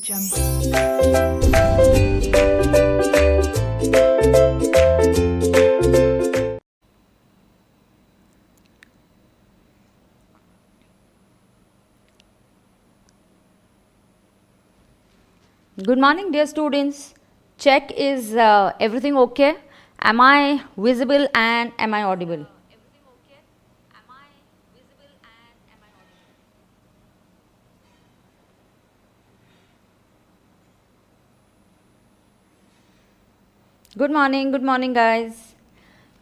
Good morning, dear students. Check, is everything okay? Am I visible and am I audible? Good morning guys.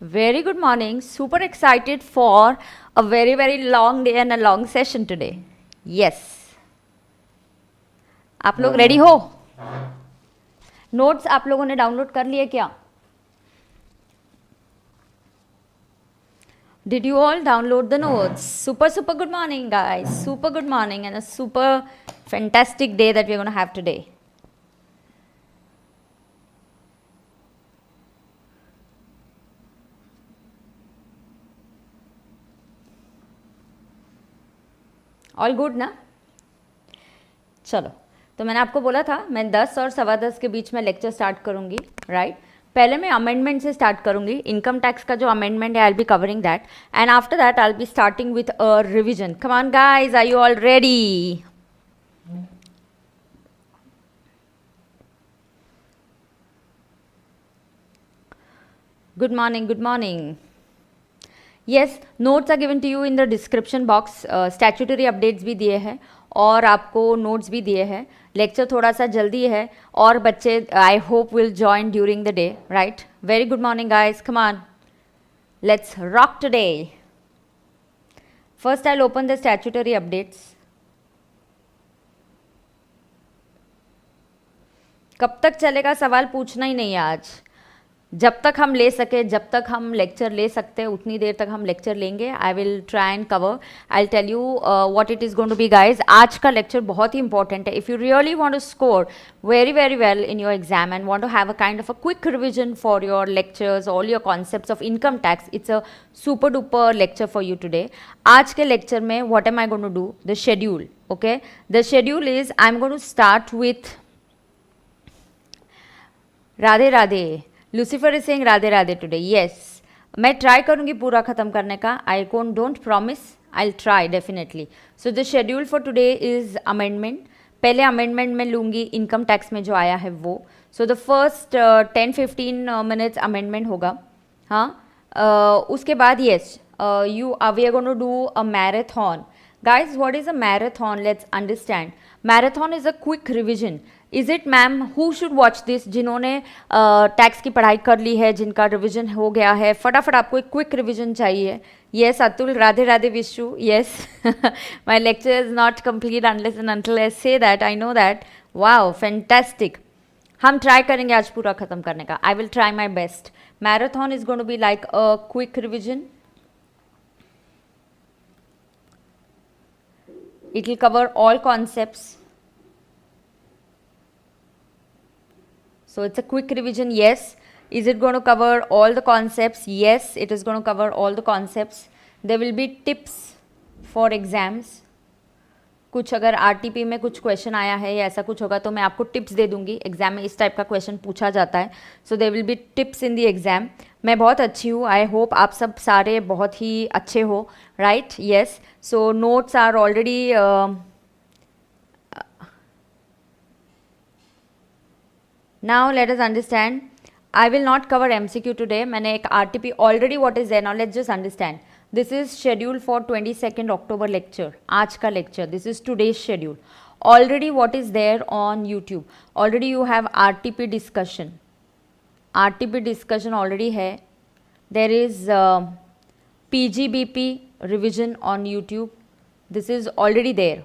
Very good morning. Super excited for a very long day and a long session today. Yes. आप लोग ready हो? Notes आप लोगों ने download कर लिए क्या? Did you all download the notes? Super good morning guys. Super good morning and a super fantastic day that we're going to have today. All good ना? चलो, तो मैंने आपको बोला था मैं 10 और 10:15 के बीच में लेक्चर स्टार्ट करूंगी, राइट? पहले मैं अमेंडमेंट से स्टार्ट करूंगी. इनकम टैक्स का जो अमेंडमेंट है I will be covering that, and after that I will be starting with a revision. Come on guys, are you all ready? Good morning. Yes, notes are given to you in the description box. Statutory updates भी दिए हैं और आपको notes भी दिए हैं. Lecture थोड़ा सा जल्दी है और बच्चे I hope will join during the day, right? Very good morning guys, come on, let's rock today. First I will open the statutory updates. कब तक चलेगा सवाल पूछना ही नहीं है आज. जब तक हम ले सके, जब तक हम लेक्चर ले सकते हैं उतनी देर तक हम लेक्चर लेंगे. I will try and cover. I will tell you what it is going to be guys. आज का लेक्चर बहुत ही इंपॉर्टेंट है. If you really want to score very well in your exam and want to have a kind of a quick revision for your lectures, all your concepts of income tax, it's a super duper lecture for you today. आज के lecture में what am I going to do, the schedule. Okay, the schedule is I am going to start with Radhe Radhe. Lucifer is saying Radhe Radhe today. Yes, मैं try करूँगी पूरा ख़त्म करने का. I don't promise, I will try definitely. So the schedule for today is amendment. पहले amendment में लूँगी income tax में जो आया है वो. So the first 10-15 minutes amendment होगा. हाँ, उसके बाद yes we are going to do a marathon. Guys, what is a marathon? Let's understand. Marathon is a quick revision. Is it, ma'am? Who should watch this? जिन्होंने tax की पढ़ाई कर ली है, जिनका रिविजन हो गया है, फटाफट आपको एक क्विक रिविजन चाहिए. Yes, Atul, Radhe Radhe wish you. Yes, my lecture is not complete unless and until I say that. I know that. Wow, fantastic. हम ट्राई करेंगे आज पूरा ख़त्म करने का. I will try my best. Marathon is going to be like a quick revision. It will cover all concepts. So it's a quick revision. Yes. Is it going to cover all the concepts? Yes, it is going to cover all the concepts. There will be tips for exams. कुछ अगर RTP में कुछ question आया है या ऐसा कुछ होगा तो मैं आपको टिप्स दे दूंगी. एग्जाम में इस टाइप का क्वेश्चन पूछा जाता है. So there will be tips in the exam. मैं बहुत अच्छी हूँ. आई होप आप सब सारे बहुत ही अच्छे हो, right? Yes. So notes are already now let us understand. I will not cover MCQ today. मैंने एक RTP already. What is there now? Let's just understand. This is scheduled for 22nd October lecture. आज का lecture. This is today's schedule. Already what is there on YouTube? Already you have RTP discussion. RTP discussion already है. There is PGBP revision on YouTube. This is already there.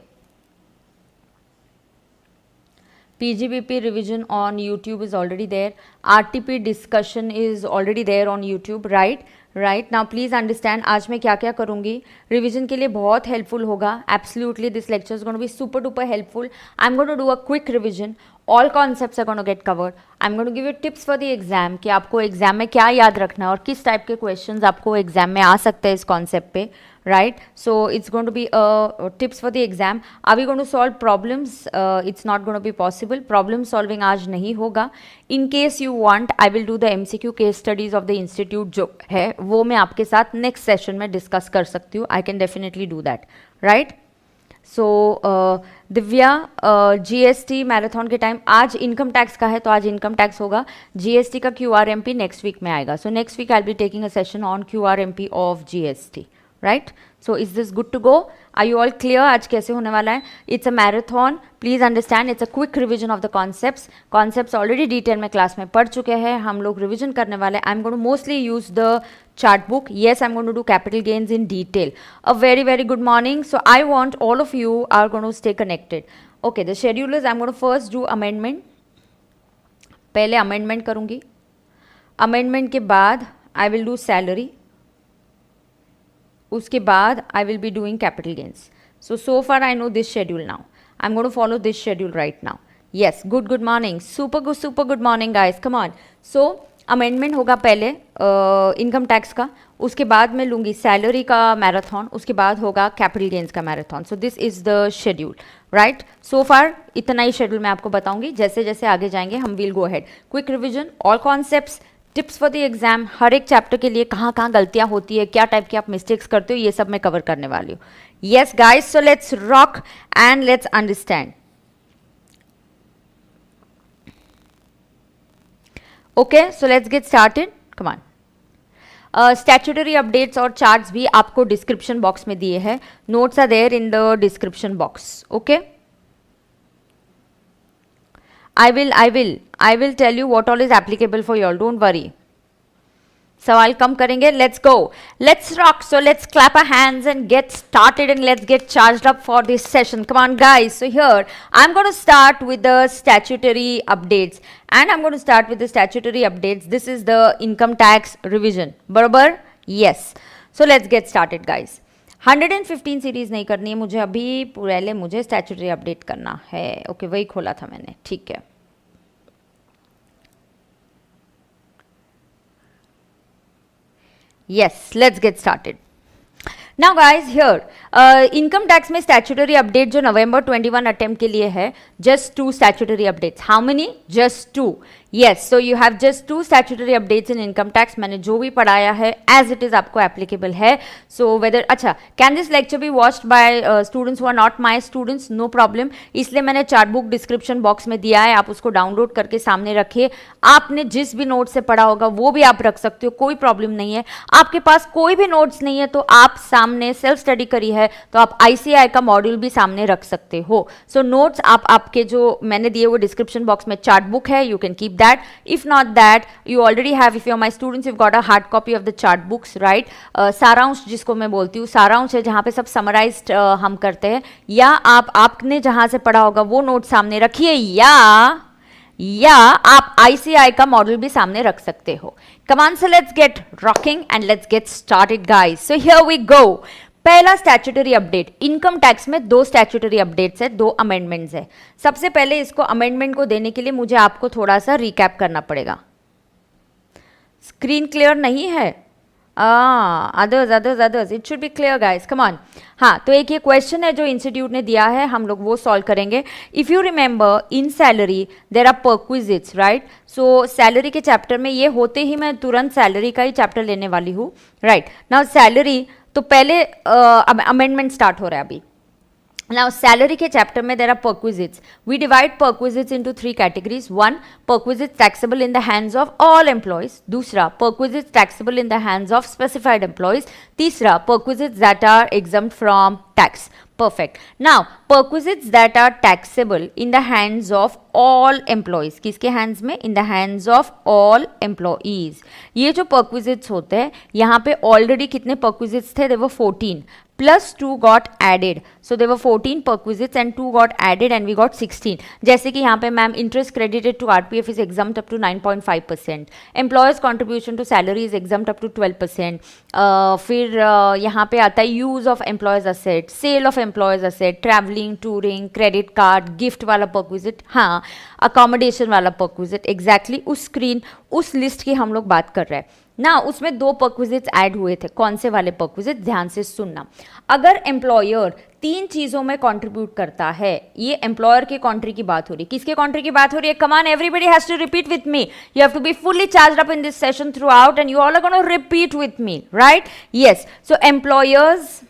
PGBP revision on YouTube is already there. RTP discussion is already there on YouTube, right? Right now please understand. आज मैं क्या क्या करूँगी revision के लिए बहुत helpful होगा. Absolutely this lecture is going to be super duper helpful. I am going to do a quick revision. All concepts are going to get covered. I am going to give you tips for the exam कि आपको exam में क्या याद रखना है और किस type के क्वेश्चंस आपको एग्जाम में आ सकते हैं इस कॉन्सेप्ट पे, right? So it's going to be tips for the exam. Are we going to solve problems? It's not going to be possible. Problem solving आज नहीं होगा. In case you want, I will do the MCQ case studies of the institute जो है वो मैं आपके साथ next session में discuss कर सकती हूँ. I can definitely do that, right? So Divya, GST marathon के टाइम आज इनकम टैक्स का है तो आज इनकम टैक्स होगा. जीएसटी का क्यूआरएमपी नेक्स्ट वीक में आएगा. So next week I will be taking a session on QRMP of GST, right? So is this good to go? Are you all clear आज कैसे होने वाला है? It's a marathon, please understand. It's a quick revision of the concepts already detail में class में पढ़ चुके हैं. हम लोग रिविजन करने वाले. I am going to mostly use the chart book. Yes, I'm going to do capital gains in detail. A very, very good morning. So I want all of you are going to stay connected. Okay, the schedule is I'm going to first do amendment. पहले amendment करूँगी. Amendment के बाद I will do salary. उसके बाद I will be doing capital gains. So far I know this schedule now. I'm going to follow this schedule right now. Yes, good morning. Super good morning guys. Come on. So amendment होगा पहले income tax का, उसके बाद मैं लूँगी salary का marathon, उसके बाद होगा कैपिटल गेन्स का marathon. So this is the schedule, right? So far इतना ही शेड्यूल मैं आपको बताऊंगी. जैसे जैसे आगे जाएंगे हम will go head. Quick revision, all concepts, tips for the exam, हर एक चैप्टर के लिए कहाँ कहाँ गलतियाँ होती है, क्या टाइप की आप मिस्टेक्स करते हो, ये सब मैं कवर करने वाली हूँ. Yes guys, so let's rock and let's understand. Okay, so let's get started. Come on. Statutory updates और चार्ट्स भी आपको डिस्क्रिप्शन बॉक्स में दिए हैं. Notes are there in the description box. Okay, I will tell you what all is applicable for you all. Don't worry. सवाल कम करेंगे. Let's go. Let's rock. So let's clap our hands and get started and let's get charged up for this session. Come on guys. So here I'm going to start with the statutory updates and I'm going to start with the statutory updates. This is the income tax revision. बराबर? Yes. So let's get started guys. 115 series नहीं करनी है मुझे अभी, पहले मुझे statutory update करना है. ओके, वही खोला था मैंने. ठीक है. Yes, let's get started. Now guys, here income tax में statutory update जो November 21 attempt के लिए है, just 2 statutory updates. How many? Just 2. Yes, so you have just 2 statutory updates in income tax. मैंने जो भी पढ़ाया है as it is आपको applicable है. So whether अच्छा, can this lecture be watched by students who are not my students? No problem. इसलिए मैंने चार्ट बुक डिस्क्रिप्शन बॉक्स में दिया है, आप उसको डाउनलोड करके सामने रखिए. आपने जिस भी नोट से पढ़ा होगा वो भी आप रख सकते हो, कोई प्रॉब्लम नहीं है. आपके पास कोई भी नोट्स नहीं है तो आप सामने सेल्फ स्टडी करी है तो आप ICAI का मॉड्यूल भी सामने रख सकते हो. सो नोट्स आप आपके जो मैंने दिए वो डिस्क्रिप्शन बॉक्स में चार्ट बुक है, you can keep that. If not that, you already have, if you're my students, you've got a hard copy of the chart books, right? सारांश जिसको मैं बोलती हूँ, सारांश है जहाँ पे सब समराइज्ड हम करते हैं. या आपने जहाँ से पढ़ा होगा वो नोट सामने रखिए, या आप ICAI का मॉडल भी सामने रख सकते हो. Come on, so let's get rocking and let's get started guys. So here we go. पहला स्टैट्यूटरी अपडेट, इनकम टैक्स में 2 स्टैट्यूटरी अपडेट्स है, 2 अमेंडमेंट्स है. सबसे पहले इसको अमेंडमेंट को देने के लिए मुझे आपको थोड़ा सा रिकैप करना पड़ेगा. स्क्रीन क्लियर नहीं है? Others it should B clear guys. Come on. हाँ, तो एक ये क्वेश्चन है जो इंस्टीट्यूट ने दिया है, हम लोग वो सॉल्व करेंगे. If you remember in salary there are perquisites, right? So salary के चैप्टर में ये होते ही मैं तुरंत सैलरी का ही चैप्टर लेने वाली हूँ, राइट? नाउ सैलरी तो पहले अमेंडमेंट स्टार्ट हो रहा है अभी. Now salary के चैप्टर में there are perquisites. We divide perquisites into 3 categories. 1, perquisites taxable in the hands of all employees. दूसरा, perquisites taxable in the hands of specified employees. तीसरा, perquisites that are exempt from tax. Perfect. Now perquisites that are taxable in the hands of all employees. किसके hands में? In the hands of all employees. ये जो perquisites होते हैं यहाँ पे already कितने perquisites थे? There were 14. Plus 2 got added. So there were 14 perquisites and 2 got added and we got 16. जैसे कि यहाँ पे ma'am interest credited to RPF is exempt up to 9.5%. Employers contribution to salary is exempt up to 12%. फिर यहाँ पे आता है use of employers asset, sale of employers asset, traveling, touring, credit card, gift वाला perquisite, हाँ accommodation वाला perquisite, exactly उस screen उस लिस्ट की हम लोग बात कर रहे हैं. ना, उसमें 2 परक्विजिट्स ऐड हुए थे। कौन से वाले परक्विजिट, ध्यान से सुनना। अगर एम्प्लॉयर 3 चीजों में कंट्रीब्यूट करता है, ये एम्प्लॉयर के कंट्री की बात हो रही है, किसके कंट्री की बात हो रही है? Come on everybody has to repeat with me, you have to be fully charged up in this session throughout and you all are gonna repeat with me, right? Yes, so employers,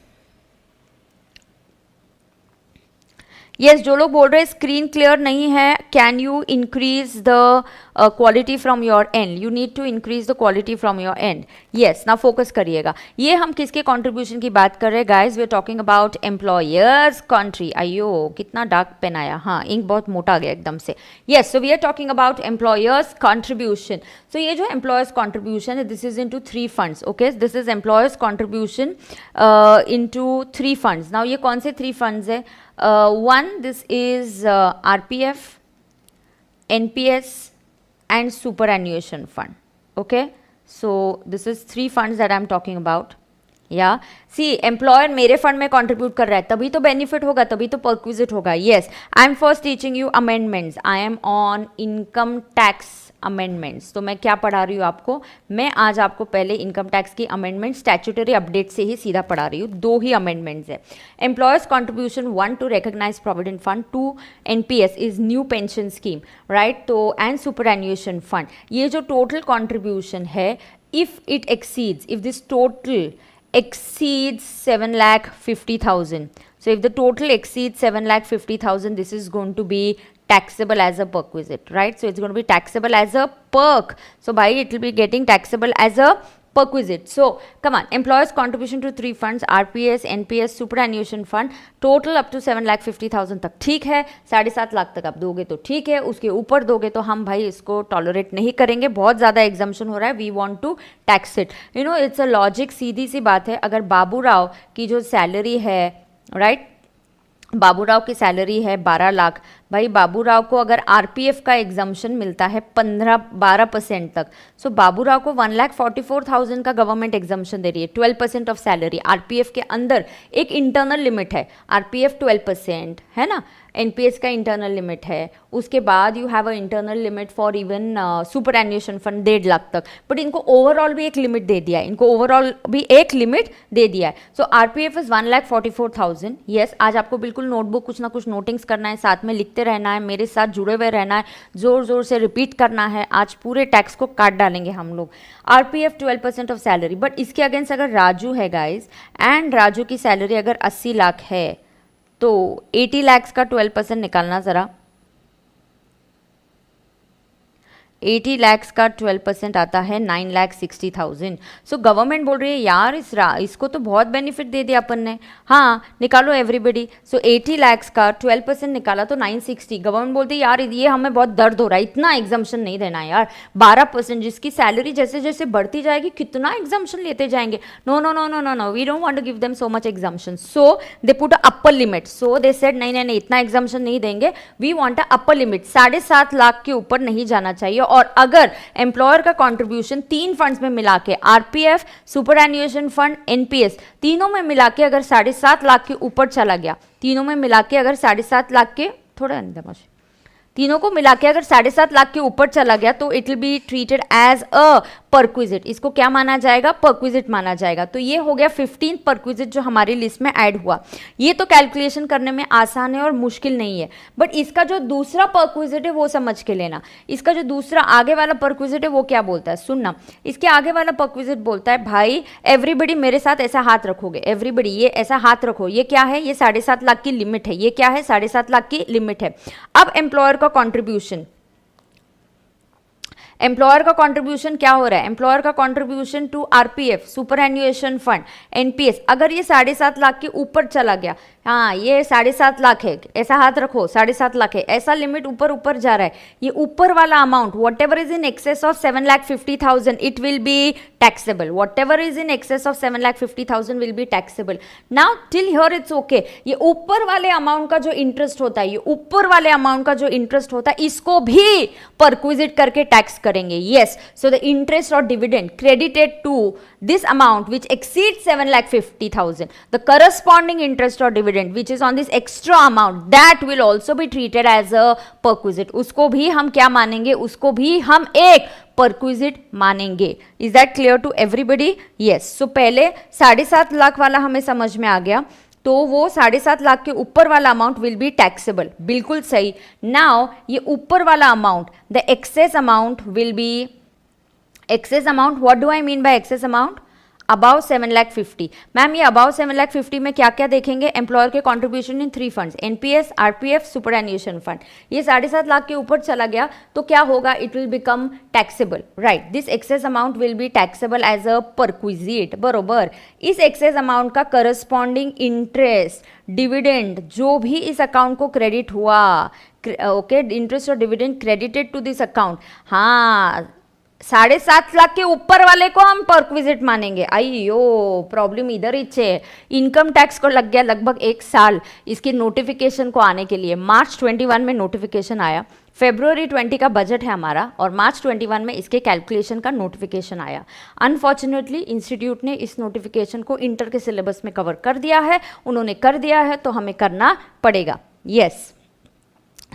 yes, जो लोग बोल रहे हैं screen clear नहीं है, can you increase the quality from your end, you need to increase the quality from your end. Yes, ना focus करिएगा। ये हम किसके कंट्रीब्यूशन की बात कर रहे हैं guys? We are talking about employers country. अयो कितना डार्क पेन आया, हाँ इंक बहुत मोटा आ गया एकदम से। Yes, so we are talking about employers contribution. सो ये जो एम्प्लॉयर्स कंट्रीब्यूशन है, this is into 3 funds, okay? This is employers contribution into 3 funds. Now ये कौन से 3 फंड्स है? One, this is RPF, NPS and superannuation fund. Okay, so this is 3 funds that I'm talking about. या सी, employer मेरे fund में contribute कर रहा है, तभी तो बेनिफिट होगा, तभी तो परक्विजिट होगा। Yes, I am first teaching you amendments, I am on income tax amendments. तो मैं क्या पढ़ा रही हूँ आपको? मैं आज आपको पहले इनकम टैक्स की अमेंडमेंट स्टैट्यूटरी अपडेट से ही सीधा पढ़ा रही हूँ। 2 ही अमेंडमेंट्स है। Employers contribution 1 to recognise provident fund, 2 NPS is new pension scheme, right? तो एंड सुपरएन्युएशन फंड, ये जो टोटल कॉन्ट्रीब्यूशन है, if it exceeds, if this total exceeds 7,50,000. So if the total exceeds 7,50,000, this is going to be taxable as a perquisite, right? So it's going to be taxable as a perk. So by it will be getting taxable as a perquisite. So come on, employers contribution to 3 funds, RPS, NPS, superannuation fund, total up to 7,50,000 तक ठीक है। 7.5 लाख तक आप दोगे तो ठीक है, उसके ऊपर दोगे तो हम भाई इसको टॉलरेट नहीं करेंगे, बहुत ज़्यादा एग्जाम्शन हो रहा है, we want to tax it. You know, it's a logic, सीधी सी बात है। अगर बाबू राव की जो सैलरी है, राइट, बाबू राव की सैलरी है 12 लाख, भाई बाबू राव को अगर आरपीएफ का एग्जाम्शन मिलता है 12% तक, सो बाबू राव को 1,44,000 का गवर्नमेंट एग्जाम्शन दे रही है, 12% ऑफ सैलरी। आरपीएफ के अंदर एक इंटरनल लिमिट है, आरपीएफ 12% है ना, एनपीएस का इंटरनल लिमिट है, उसके बाद you have a internal limit for even superannuation fund 1.5 lakh तक, बट इनको ओवरऑल भी एक लिमिट दे दिया है, इनको ओवरऑल भी एक लिमिट दे दिया है। सो आरपीएफ इज 1,44,000। यस, आज आपको बिल्कुल नोटबुक कुछ ना कुछ नोटिंग्स करना है, साथ में लिखते रहना है, मेरे साथ जुड़े हुए रहना है, जोर जोर से रिपीट करना है। आज पूरे टैक्स को काट डालेंगे हम लोग। आरपीएफ 12% ऑफ सैलरी, बट इसके अगेंस्ट अगर राजू है गाइज, एंड राजू की सैलरी अगर 80 लाख है, तो 80 लाख का 12% निकालना ज़रा, 80 लाख का 12% आता है 9,60,000। सो गवर्नमेंट बोल रही है यार इसको तो बहुत बेनिफिट दे दिया अपन ने, हाँ निकालो एवरीबडी। सो 80 लाख का 12% निकाला तो 960। गवर्नमेंट बोलती है यार ये हमें बहुत दर्द हो रहा है, इतना एग्जाम्शन नहीं देना यार, 12%, जिसकी सैलरी जैसे जैसे बढ़ती जाएगी कितना एग्जाम्शन लेते जाएंगे। No no no no no no, we don't want to give them so much exemption, so they put a upper limit. So they said नहीं नहीं नहीं, इतना एग्जाम्शन नहीं देंगे, we want a upper limit, 7.5 lakh के ऊपर नहीं जाना चाहिए। और अगर एम्प्लॉयर का कंट्रीब्यूशन 3 फंड्स में मिला के, आरपीएफ, सुपरएन्युएशन फंड, एनपीएस, तीनों में मिला के अगर 7.5 लाख के ऊपर चला गया, तीनों में मिला के अगर 7.5 लाख के, थोड़ा अंदर, तीनों को मिला के अगर 7.5 लाख के ऊपर चला गया, तो it will be treated as a perquisite. इसको क्या माना जाएगा? परक्विजिट माना जाएगा। तो ये हो गया 15 परक्विजिट जो हमारी लिस्ट में ऐड हुआ। ये तो कैलकुलेशन करने में आसान है और मुश्किल नहीं है, बट इसका जो दूसरा परक्विजिट है वो समझ के लेना। इसका जो दूसरा आगे वाला परक्विजिट है वो क्या बोलता है, सुनना। इसके आगे वाला परक्विजिट बोलता है भाई एवरीबडी मेरे साथ ऐसा हाथ रखोगे, एवरीबडी ये ऐसा हाथ रखो, ये क्या है, ये 7.5 लाख की लिमिट है, ये क्या है, 7.5 लाख की लिमिट है। अब एम्प्लॉयर का कंट्रीब्यूशन, एम्प्लॉयर का कंट्रीब्यूशन क्या हो रहा है, एम्प्लॉयर का contribution to RPF, superannuation fund, NPS, अगर ये 7.5 लाख के ऊपर चला गया, हाँ ये 7.5 लाख है, ऐसा हाथ रखो 7.5 लाख है, ऐसा लिमिट ऊपर ऊपर जा रहा है, ये ऊपर वाला amount what ever is in excess of 7,50,000 it will be taxable, what ever is in excess of 7,50,000 will be taxable. Now till here it's okay. ये ऊपर वाले अमाउंट का जो इंटरेस्ट होता है, ये ऊपर वाले अमाउंट का जो इंटरेस्ट होता है, इसको भी परक्विजिट करके टैक्स करेंगे। यस, सो द इंटरेस्ट और dividend credited to this amount which exceeds 7,50,000, the corresponding interest or dividend dividend which is on this extra amount that will also be treated as a perquisite, उसको भी हम क्या मानेंगे, उसको भी हम एक परक्विजिट मानेंगे. Is that clear to everybody? Yes. So पहले 7.5 लाख वाला हमें समझ में आ गया, तो वो 7.5 लाख के ऊपर वाला अमाउंट विल बी टैक्सेबल. बिल्कुल सही. नाउ ये ऊपर वाला amount, the excess amount will be, excess amount, what do I mean by excess amount? Above 7,50,000. Ma'am ये अबाउ 7,50,000 में क्या क्या देखेंगे? एम्प्लॉयर के contribution in 3 funds, NPS, RPF, superannuation fund. ये 7.5 लाख के ऊपर चला गया तो क्या होगा? It will become taxable. Right, this excess amount will be taxable as a perquisite. बरोबर. इस एक्सेस अमाउंट का करस्पॉन्डिंग इंटरेस्ट, डिविडेंड जो भी इस अकाउंट को क्रेडिट हुआ, ओके, इंटरेस्ट और dividend credited to this account, हाँ 7.5 लाख के ऊपर वाले को हम परक्विजिट मानेंगे. अयो प्रॉब्लम इधर ही है. इनकम टैक्स को लग गया लगभग 1 साल इसके नोटिफिकेशन को आने के लिए. मार्च 21 में नोटिफिकेशन आया, February 20 का बजट है हमारा और मार्च 21 में इसके कैलकुलेशन का नोटिफिकेशन आया. अनफॉर्चुनेटली इंस्टीट्यूट ने इस नोटिफिकेशन को इंटर के सिलेबस में कवर कर दिया है. उन्होंने कर दिया है तो हमें करना पड़ेगा. Yes.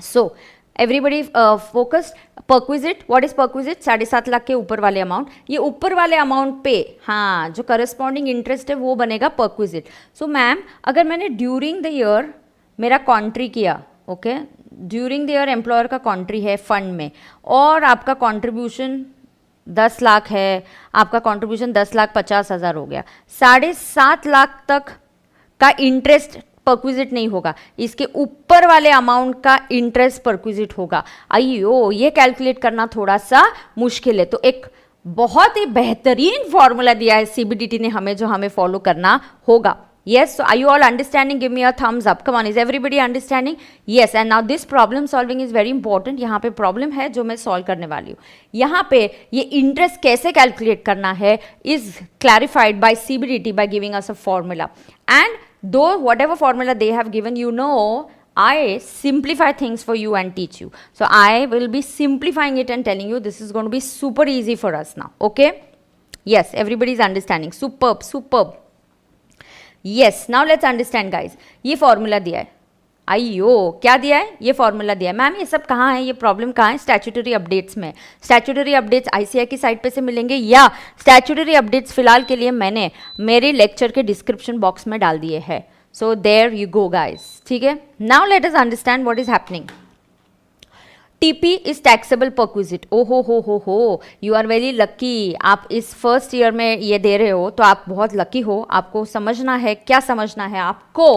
So everybody focused. Perquisite, what is perquisite? 7.5 lakh के ऊपर वाले अमाउंट. ये ऊपर वाले अमाउंट पे हाँ जो करस्पॉन्डिंग इंटरेस्ट है वो बनेगा परक्विजिट. सो मैम अगर मैंने ड्यूरिंग द ईयर मेरा कॉन्ट्री किया, okay, during the year employer का कॉन्ट्री है फंड में और आपका कॉन्ट्रीब्यूशन 10 लाख है, आपका कॉन्ट्रीब्यूशन 10,50,000 हो गया, 7.5 लाख तक का इंटरेस्ट परक्विजिट नहीं होगा, इसके ऊपर वाले अमाउंट का इंटरेस्ट परक्विजिट होगा. अयो ये कैलकुलेट करना थोड़ा सा मुश्किल है. तो एक बहुत ही बेहतरीन फॉर्मूला दिया है सीबीडीटी ने हमें, जो हमें फॉलो करना होगा. Yes, so are you all understanding? Give me a thumbs up. Come on, is everybody understanding? Yes, and now this problem solving is very important. यहाँ पे problem है जो मैं solve करने वाली हूँ. यहाँ पे ये interest कैसे calculate करना है is clarified by CBDT by giving us a formula. And though whatever formula they have given, you know, I simplify things for you and teach you. So I will be simplifying it and telling you this is going to be super easy for us now. Okay? Yes, everybody is understanding. Superb, superb. Yes, now let's understand guys. ये formula दिया है. अयो क्या दिया है? ये formula दिया है. मैम ये सब कहाँ है? ये प्रॉब्लम कहाँ है? स्टैट्यूटरी अपडेट्स में. स्टैट्यूटरी अपडेट्स आईसीआई की साइट पे से मिलेंगे या स्टैट्यूटरी अपडेट्स फिलहाल के लिए मैंने मेरे लेक्चर के डिस्क्रिप्शन बॉक्स में डाल दिए हैं. So there you go guys. ठीक है. Now let us understand what is happening. TP is taxable perquisite. ओ हो यू आर वेरी लकी. आप इस फर्स्ट ईयर में ये दे रहे हो तो आप बहुत लकी हो. आपको समझना है, क्या समझना है आपको?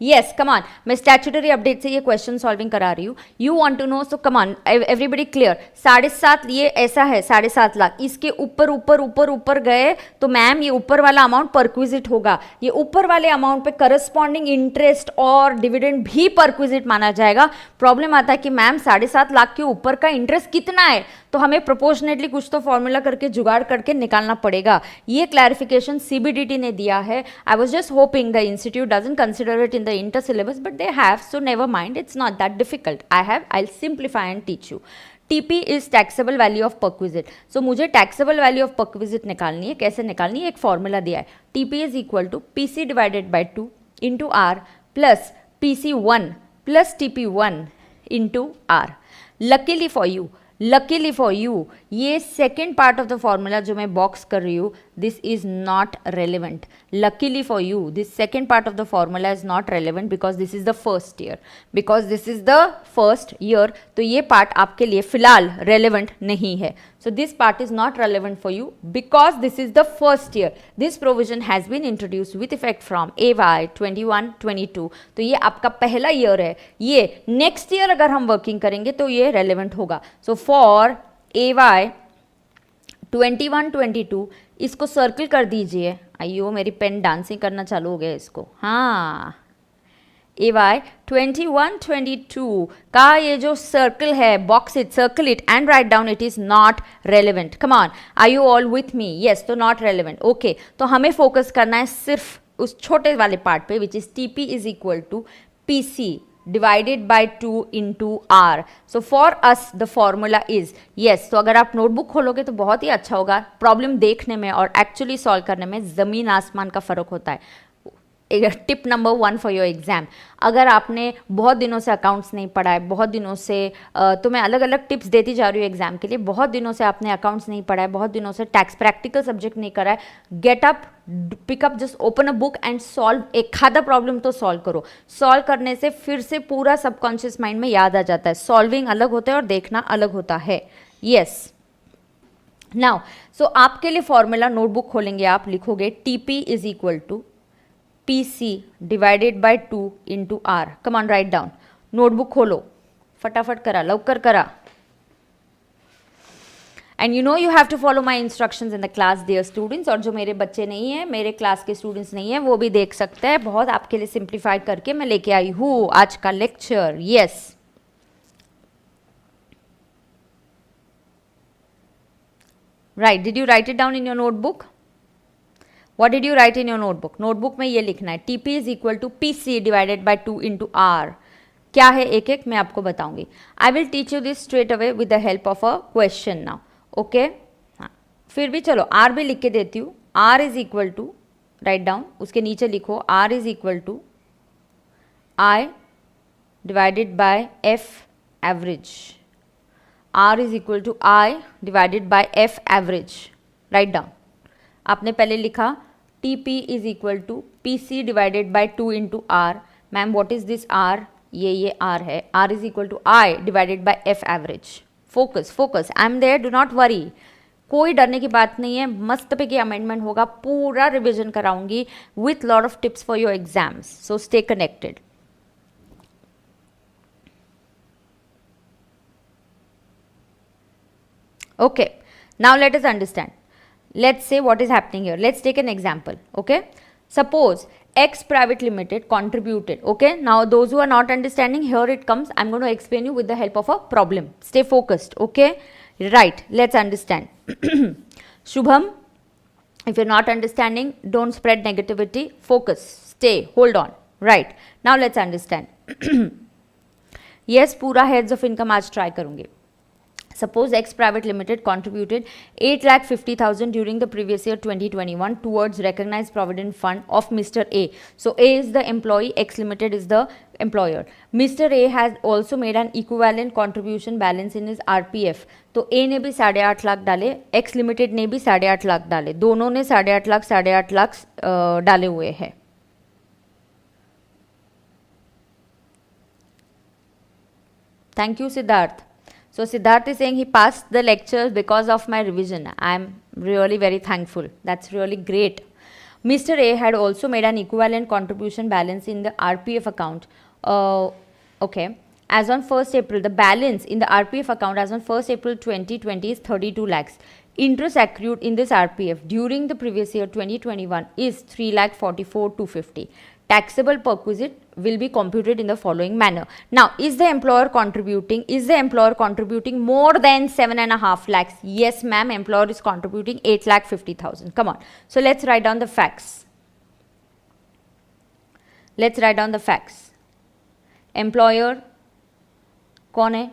Yes, come on. मैं स्टैट्यूटरी अपडेट से ये क्वेश्चन सॉल्विंग करा रही हूँ. You want to know, so come on everybody clear. 7.5 ये ऐसा है, 7.5 लाख. इसके ऊपर ऊपर ऊपर ऊपर गए तो मैम ये ऊपर वाला अमाउंट परक्विजिट होगा. ये ऊपर वाले अमाउंट पे करस्पॉन्डिंग इंटरेस्ट और डिविडेंड भी परक्विजिट माना जाएगा. प्रॉब्लम आता है कि मैम 7.5 लाख के ऊपर का इंटरेस्ट कितना है, तो हमें प्रोपोर्शनेटली कुछ तो फॉर्मूला करके जुगाड़ करके निकालना पड़ेगा. ये क्लैरिफिकेशन सीबीडीटी ने दिया है. I was just hoping the institute doesn't consider it in the inter syllabus, but they have, so never mind, it's not that difficult. I will simplify and teach you. TP is taxable value of perquisite. So मुझे taxable value of perquisite निकालनी है. कैसे निकालनी है? एक formula दिया है. TP is equal to PC divided by 2 into R plus PC1 plus TP1 into R. Luckily for you ये second part of the formula जो मैं बॉक्स कर रही हूँ, this is not relevant. Luckily for you this second part of the formula is not relevant because this is the first year. तो ये part आपके लिए फिलहाल रेलिवेंट नहीं है. So this part is not relevant for you because this is the first year. This provision has been introduced with effect from AY 21-22. तो ये आपका पहला ईयर है. ये नेक्स्ट ईयर अगर हम वर्किंग करेंगे तो ये रेलिवेंट होगा. सो फॉर AY 21-22 इसको सर्कल कर दीजिए. अयो मेरी पेन डांसिंग करना चालू हो गया इसको. हाँ, AY 21-22 का ये जो सर्कल है, box it, circle it and write down it is not relevant. Come on, are you all with me? Yes, तो नॉट रेलिवेंट. ओके, तो हमें फोकस करना है सिर्फ उस छोटे वाले पार्ट पे which is TP is equal to PC divided by 2 into R. So for us the formula is, yes, तो अगर आप नोटबुक खोलोगे तो बहुत ही अच्छा होगा. प्रॉब्लम देखने में और एक्चुअली सॉल्व करने में ज़मीन आसमान का फ़र्क होता है. Tip number 1 for your exam. अगर आपने बहुत दिनों से अकाउंट्स नहीं पढ़ा है, बहुत दिनों से तो मैं अलग अलग टिप्स देती जा रही हूँ एग्जाम के लिए, बहुत दिनों से आपने अकाउंट्स नहीं पढ़ा है, बहुत दिनों से टैक्स प्रैक्टिकल सब्जेक्ट नहीं करा है, get up, pickup, just open a book and solve. एक आधा प्रॉब्लम तो सॉल्व करो। सॉल्व करने से फिर से पूरा सबकॉन्शियस माइंड में याद आ जाता है। सॉल्विंग अलग होता है और देखना अलग होता है। यस, नाउ सो आपके लिए फॉर्मूला, नोटबुक खोलेंगे आप, लिखोगे TP is equal to PC divided by 2 into R. Come on, write down. Notebook खोलो, फटाफट करा, लवकर करा। And you know you have to follow my instructions in the class dear students. और जो मेरे बच्चे नहीं हैं, मेरे क्लास के स्टूडेंट्स नहीं हैं, वो भी देख सकते हैं। बहुत आपके लिए सिंप्लीफाई करके मैं लेके आई हूँ आज का lecture. Yes, right, did you write it down in your notebook? What did you write in your notebook? Notebook में ये लिखना है TP is equal to PC divided by 2 into R. क्या है एक एक मैं आपको बताऊंगी। I will teach you this straight away with the help of a question now. Okay, हाँ, फिर भी चलो आर भी लिख के देती हूँ। R is equal to, write down, उसके नीचे लिखो R is equal to I divided by F average. R is equal to I divided by F average, write down. आपने पहले लिखा TP is equal to PC divided by 2 into R. Ma'am what is this R? ये R है। R is equal to I divided by F average. Focus focus, I am there, do not worry. कोई डरने की बात नहीं है। मस्त पे की अमेंडमेंट होगा, पूरा रिविजन कराऊंगी with lot of tips for your exams, so stay connected. Okay, now let us understand. Let's say what is happening here. Let's take an example. Okay, suppose X Private Limited contributed. Okay, now those who are not understanding, here it comes. I'm going to explain you with the help of a problem. Stay focused. Okay, right, let's understand. Shubham, if you're not understanding, don't spread negativity. Focus, stay, hold on. Right, now let's understand. Yes, पूरा heads of income आज try करूँगी. Suppose X Private Limited contributed 8,50,000 during the previous year 2021 towards recognized provident fund of Mr. A. So A is the employee, X Limited is the employer. Mr. A has also made an equivalent contribution balance in his RPF. तो A ने भी 8.5 लाख डाले, X Limited ने भी 8.5 लाख डाले, दोनों ने 8.5 लाख डाले हुए हैं। Thank you, Siddharth. So Siddharth is saying he passed the lectures because of my revision. I am really very thankful. That's really great. Mr. A had also made an equivalent contribution balance in the RPF account. Okay. As on 1st April, the balance in the RPF account as on 1st April 2020 is 32 lakhs. Interest accrued in this RPF during the previous year 2021 is 3,44,250. Taxable perquisite will be computed in the following manner. Now, is the employer contributing? Is the employer contributing more than 7.5 lakhs? Yes, ma'am. Employer is contributing 8,50,000. Come on. So let's write down the facts. Let's write down the facts. Employer कौन है?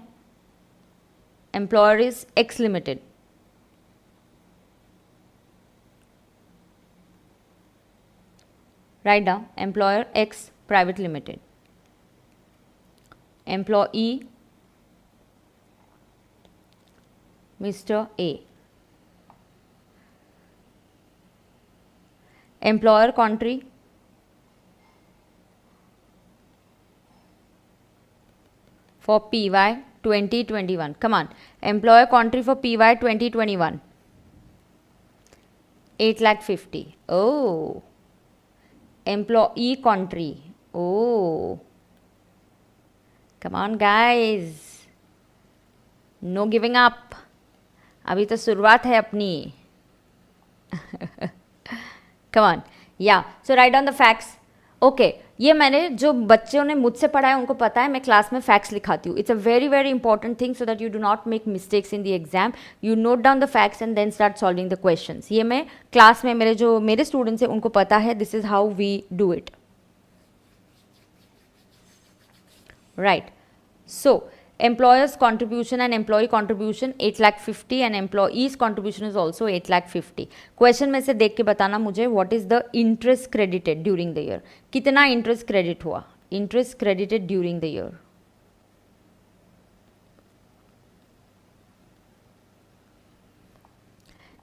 Employer is X Limited. Write down employer X Private Limited. Employee Mr. A. Employer country for PY 2021. Come on. Employer country for PY 2021. 8,50,000. Oh. Employee country. Oh. Come on guys. No giving up. अभी तो शुरुआत है अपनी. Come on. Yeah. So write down the facts. Okay. ये मैंने जो बच्चों ने मुझसे पढ़ा है उनको पता है मैं क्लास में फैक्ट्स लिखाती हूँ. It's a very very important thing so that you do not make mistakes in the exam. You note down the facts and then start solving the questions. ये मैं क्लास में मेरे स्टूडेंट्स हैं उनको पता है. This is how we do it. Right. So Employer's contribution and employee contribution 8,50,000 and employee's contribution is also 8,50,000. Question में से देख के बताना मुझे what is the interest credited during the year. कितना interest credit हुआ? Interest credited during the year.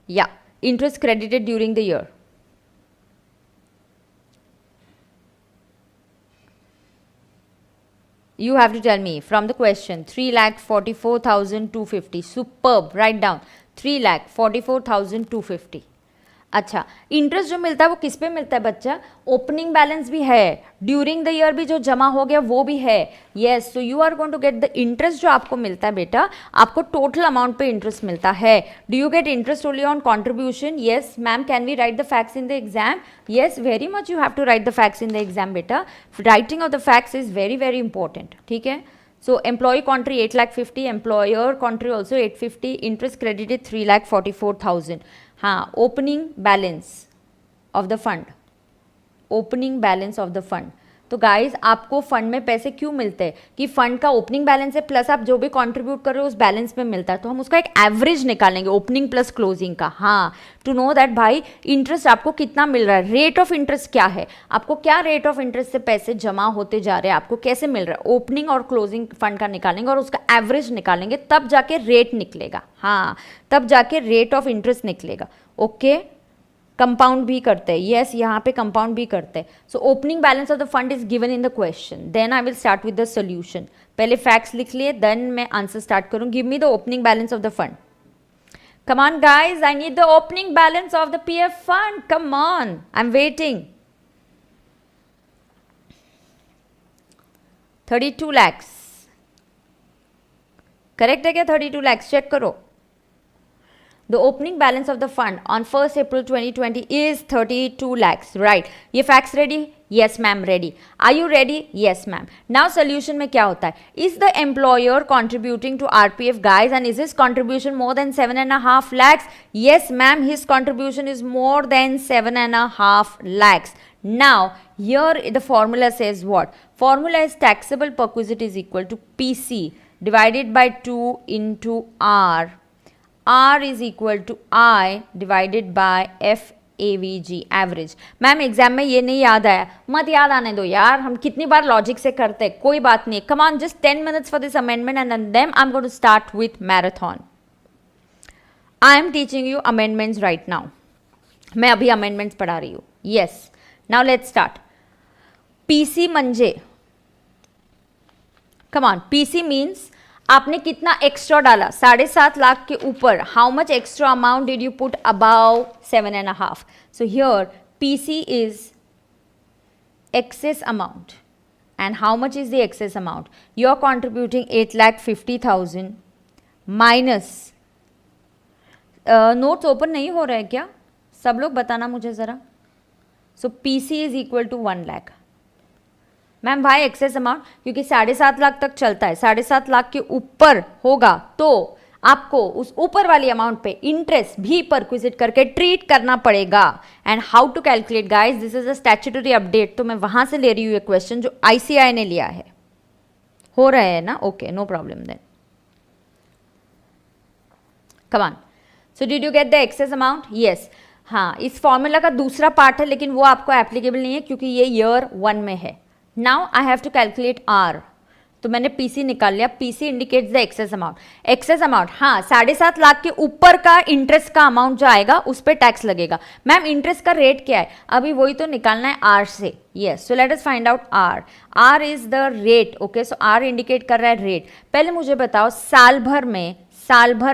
Yeah, interest credited during the year. You have to tell me from the question. 3,44,250. Superb. Write down 3,44,250. अच्छा, interest जो मिलता है वो किस पे मिलता है बच्चा? ओपनिंग बैलेंस भी है, ड्यूरिंग द ईयर भी जो जमा हो गया वो भी है. Yes, so you are going to get the interest जो आपको मिलता है बेटा, आपको टोटल अमाउंट पे इंटरेस्ट मिलता है. Do you get interest only on contribution? Yes ma'am. Can we write the facts in the exam? Yes, very much you have to write the facts in the exam बेटा. Writing of the facts is very very important. ठीक है. So employee contra 8,50,000, employer contra also 850, interest credited 3,44,000. हाँ, opening balance of the fund, opening balance of the fund. तो guys आपको fund में पैसे क्यों मिलते हैं कि फंड का ओपनिंग बैलेंस है प्लस आप जो भी कंट्रीब्यूट कर रहे हो उस बैलेंस में मिलता है, तो हम उसका एक एवरेज निकालेंगे ओपनिंग प्लस क्लोजिंग का. हाँ, टू नो दैट भाई इंटरेस्ट आपको कितना मिल रहा है, रेट ऑफ इंटरेस्ट क्या है, आपको क्या रेट ऑफ इंटरेस्ट से पैसे जमा होते जा रहे हैं, आपको कैसे मिल रहा है, ओपनिंग और क्लोजिंग फंड का निकालेंगे और उसका एवरेज निकालेंगे, तब जाके रेट निकलेगा. हाँ, तब जाके रेट ऑफ इंटरेस्ट निकलेगा. ओके, कंपाउंड भी करते हैं. यस, यहाँ पे कंपाउंड भी करते हैं. So opening balance of the fund is given in the question. Then I will start with the solution. पहले फैक्ट्स लिख लिए, देन मैं आंसर स्टार्ट करूँ. Give me the opening balance of the fund. Come on guys, I need the opening balance of the PF fund. Come on, I am waiting. 32 lakhs correct है क्या? 32 lakhs check करो. The opening balance of the fund on 1st April 2020 is 32 lakhs. Right. ये facts ready? Yes ma'am, ready. Are you ready? Yes ma'am. Now solution में क्या होता है? Is the employer contributing to RPF guys and is his contribution more than 7.5 lakhs? Yes ma'am, his contribution is more than 7.5 lakhs. Now here the formula says what? Formula is taxable perquisite is equal to PC divided by 2 into R. R is equal to I divided by FAVG average. Ma'am exam में ये नहीं याद आया, मत याद आने दो यार, हम कितनी बार लॉजिक से करते हैं, कोई बात नहीं. Come on, just 10 minutes for this amendment and then I'm going to start with marathon. I am teaching you amendments right now. मैं अभी amendments पढ़ा रही हूँ. Yes. Now let's start. PC म्हणजे, come on, PC means आपने कितना extra डाला, 7.5 लाख के ऊपर. How much extra amount did you put above 7.5? So here PC is excess amount. And how much is the excess amount? You are contributing 8,50,000 minus notes open नहीं हो रहा है क्या? सब लोग बताना मुझे ज़रा. So PC is equal to 1 lakh. Ma'am भाई एक्सेस अमाउंट क्योंकि 7.5 लाख तक चलता है, 7.5 लाख के ऊपर होगा तो आपको उस ऊपर वाली अमाउंट पे इंटरेस्ट भी परक्विजिट करके ट्रीट करना पड़ेगा. And how to calculate guys, this is a statutory update, तो मैं वहां से ले रही हूँ ये क्वेश्चन जो आईसीआई ने लिया है. हो रहा है ना? Okay, no problem then. Come on. So did you get the excess amount? Yes. हाँ, इस फॉर्मूला का दूसरा पार्ट है लेकिन वो आपको एप्लीकेबल नहीं है क्योंकि ये ईयर 1 में है. Now I have to calculate R. तो मैंने पीसी निकाल लिया. PC indicates the excess amount. Excess amount, हाँ, 7.5 लाख के ऊपर का इंटरेस्ट का अमाउंट जो आएगा उस पर टैक्स लगेगा. मैम इंटरेस्ट का रेट क्या है? अभी वही तो निकालना है आर से. Yes, so let us find out R. R is the rate. Okay, so R indicate कर रहा है रेट. पहले मुझे बताओ साल भर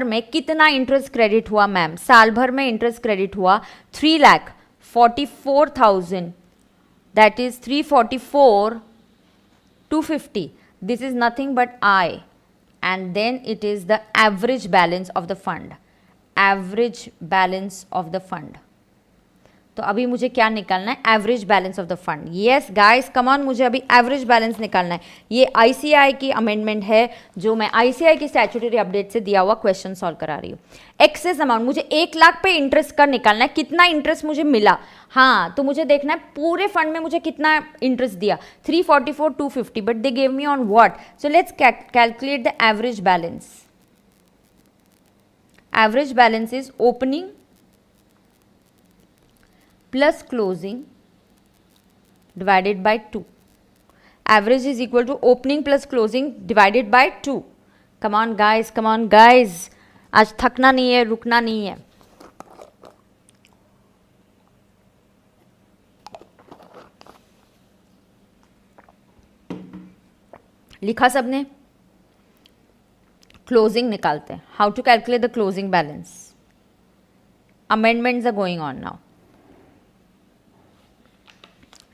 में कितना इंटरेस्ट क्रेडिट हुआ? मैम साल भर में इंटरेस्ट क्रेडिट हुआ 3,44,000. that is 344,250. This is nothing but I, and then it is the average balance of the fund. Average balance of the fund. तो अभी मुझे क्या निकालना है, average balance of the fund. Yes guys come on, मुझे अभी average balance निकालना है। ये आईसीआई की अमेंडमेंट है जो मैं आईसीआई की स्टैट्यूटरी अपडेट से दिया हुआ क्वेश्चन सॉल्व करा रही हूँ। एक्सेस अमाउंट मुझे 1 लाख पे इंटरेस्ट का निकालना है, कितना इंटरेस्ट मुझे मिला। हाँ तो मुझे देखना है पूरे फंड में मुझे कितना इंटरेस्ट दिया, 344 250, but they gave me on what. So let's calculate the average balance. Average balance is opening plus closing divided by 2. Average is equal to opening plus closing divided by 2. Come on guys, come on guys. आज थकना नहीं है, रुकना नहीं है। लिखा सबने? Closing निकालते हैं। How to calculate the closing balance. Amendments are going on now.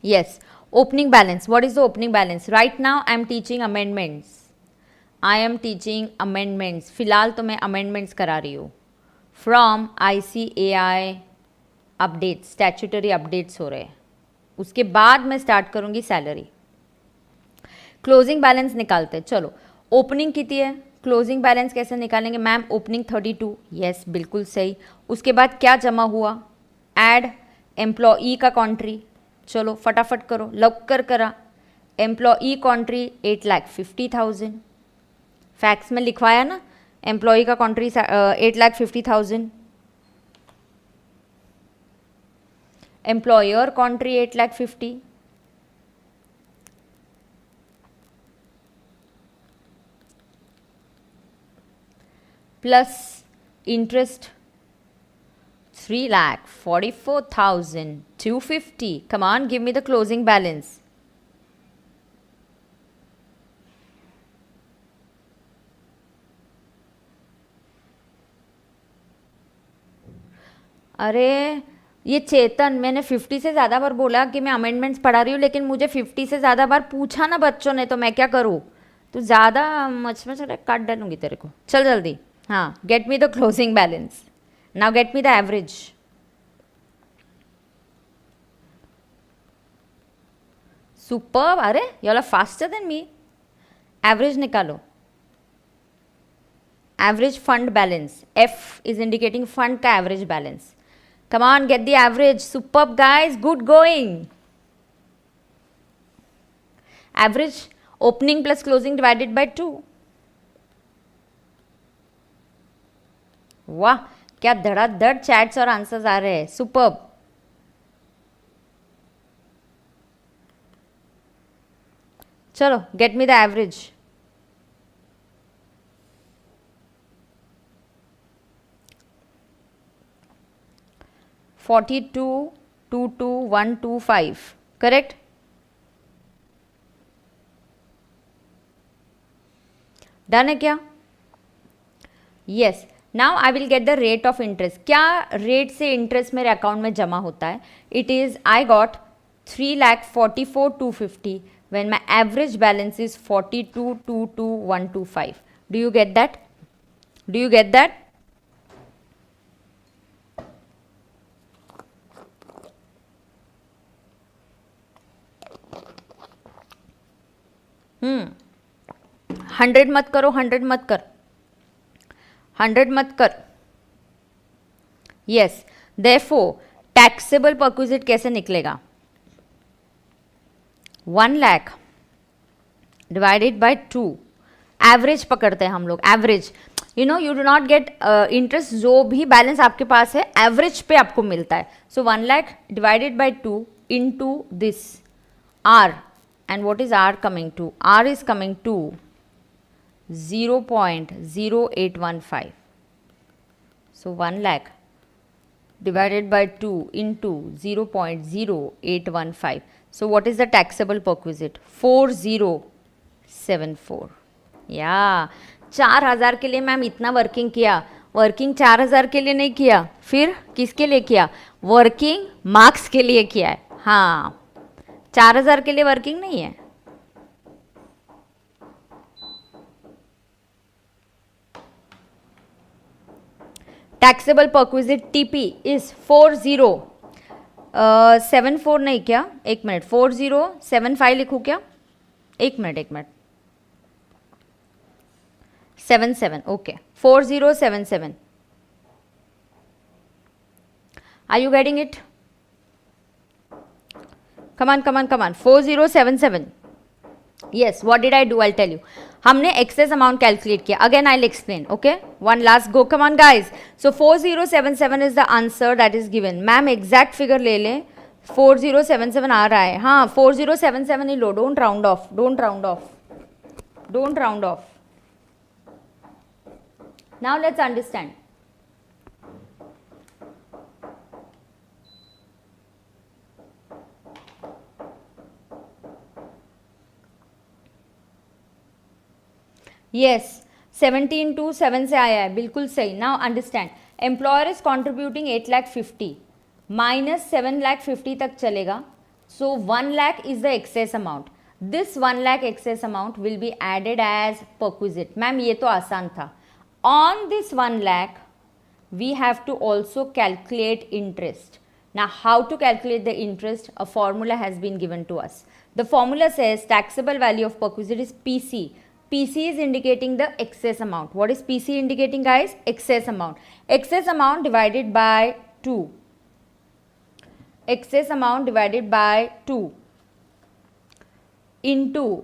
Yes, opening balance. What is the opening balance? Right now I am teaching amendments. I am teaching amendments. फिलहाल तो मैं amendments करा रही हूँ from ICAI updates, statutory updates हो रहे हैं। उसके बाद मैं start करूँगी सैलरी। क्लोजिंग बैलेंस निकालते हैं। चलो ओपनिंग कितनी है, क्लोजिंग बैलेंस कैसे निकालेंगे मैम? ओपनिंग 32, यस बिल्कुल सही। उसके बाद क्या जमा हुआ? एड एम्प्लॉई का कॉन्ट्री। चलो फटाफट करो, लवकर करा। एम्प्लॉई कॉन्ट्री 8,50,000, फैक्स में लिखवाया ना, एम्प्लॉई का contri 8,50,000। Employer contri 8,50,000 plus interest 3,44,250. Come on, give me the closing balance. अरे ये चेतन, मैंने 50 से ज़्यादा बार बोला कि मैं अमेंडमेंट्स पढ़ा रही हूँ, लेकिन मुझे 50 से ज़्यादा बार पूछा ना बच्चों ने, तो मैं क्या करूँ? तो ज़्यादा मच काट डालूंगी तेरे को। चल जल्दी। हाँ, get me the closing balance. Now get me the average. Super, अरे you are faster than me. Average निकालो। Average fund balance, F is indicating fund का average balance. Come on, get the average. Super guys, good going. Average opening plus closing divided by 2। वाह, क्या धड़ाधड़ chats और answers आ रहे हैं। Super. चलो gate me the average. $42,22,125, correct? Done है क्या? Yes. Now I will get the rate of interest. क्या रेट से इंटरेस्ट मेरे अकाउंट में जमा होता है? It is I got 3,44,250 when my average balance is 42,22,125. Do you get that? Do you get that? Hundred मत करो, 100 मत कर, 100 मत कर। यस, देयरफॉर टैक्सेबल परक्विजिट कैसे निकलेगा? 1 लाख डिवाइडेड बाय 2। एवरेज पकड़ते हैं हम लोग, average. You know, you do not gate interest, जो भी बैलेंस आपके पास है एवरेज पे आपको मिलता है। So 1 lakh divided by 2 into this R, and what is R coming to? R is coming to 0.0815. So 1 lakh divided by 2 into 0.0815. So what is the taxable perquisite? 4074. या 4,000 के लिए मैम इतना वर्किंग किया। वर्किंग 4,000 के लिए नहीं किया, फिर किसके लिए किया? वर्किंग मार्क्स के लिए किया है। हाँ, 4,000 के लिए वर्किंग नहीं है। Taxable perquisite TP is 40 74 नहीं क्या, एक मिनट, 4075 लिखूँ क्या, एक minute, 77, okay, 4077. Are you getting it? Come on, 4077. Yes, what did I do? I'll tell you. हमने excess amount calculate किया. Again, I'll explain. Okay? One last go. Come on, guys. So 4077 is the answer that is given. Ma'am exact figure ले लें. 4077 आ रहा है. हाँ, 4077 ही लो. Don't round off. Now let's understand. Yes, 17 to 7 से आया है, बिल्कुल सही. Now understand, employer is contributing 8,50,000 minus 7,50,000 तक चलेगा. So 1 lakh is the excess amount. This 1 lakh excess amount will be added as perquisite. Ma'am ये तो आसान था. On this 1 lakh, we have to also calculate interest. Now how to calculate the interest? A formula has been given to us. The formula says taxable value of perquisite is PC. PC is indicating the excess amount. What is PC indicating, guys? Excess amount. Excess amount divided by 2. Excess amount divided by 2 into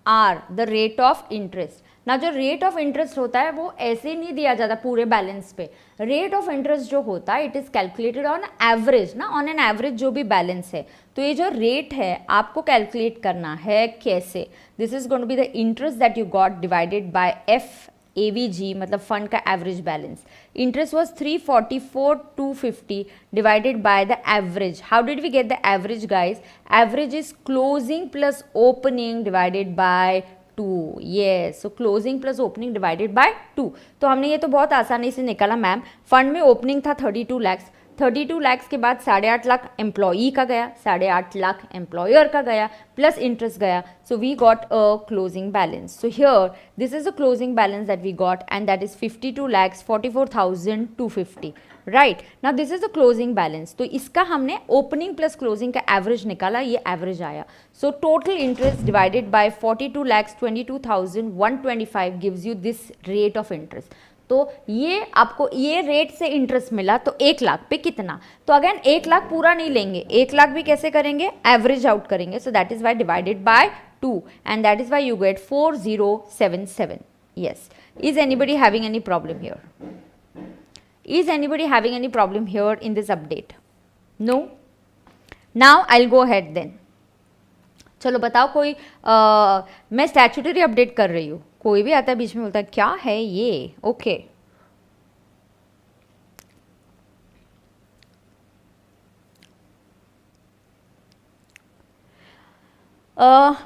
R, the rate of interest. ना जो rate of interest होता है वो ऐसे नहीं दिया जाता पूरे बैलेंस पे. रेट ऑफ इंटरेस्ट जो होता है it is calculated on average, ना ऑन एन एवरेज जो भी बैलेंस है. तो ये जो रेट है आपको कैलकुलेट करना है कैसे. This is going to be the interest that you got divided by F AVG, मतलब फंड का average balance. Interest was 344,250 divided by the average. How did we get the average, guys? Average is closing plus opening divided by 2. yes, so closing plus opening divided by 2. तो हमने ये तो बहुत आसानी से निकाला मैम. फंड में opening था 32 lakhs. 32 lakhs के बाद 8.5 लाख एम्प्लॉई का गया, 8.5 लाख एम्प्लॉयर का गया, प्लस इंटरेस्ट गया. So we got a closing balance. So here this is a closing balance that we got and that is 52,44,250. Right. Now this is the closing balance. तो इसका हमने ओपनिंग प्लस क्लोजिंग का average निकाला, ये average आया. So total interest divided by 42,22,125 gives you this rate of interest. तो ये आपको ये रेट से इंटरेस्ट मिला. तो 1 लाख पे कितना? तो अगेन 1 लाख पूरा नहीं लेंगे, 1 लाख भी कैसे करेंगे? एवरेज आउट करेंगे. So that is why divided by 2 and that is why you get 4077. Yes. Is anybody having any problem here? Is anybody having any problem here in this update? No? Now I'll go ahead then. चलो बताओ कोई मैं statutory update कर रही हूँ, कोई भी आता है बीच में बोलता है क्या है ये. ओके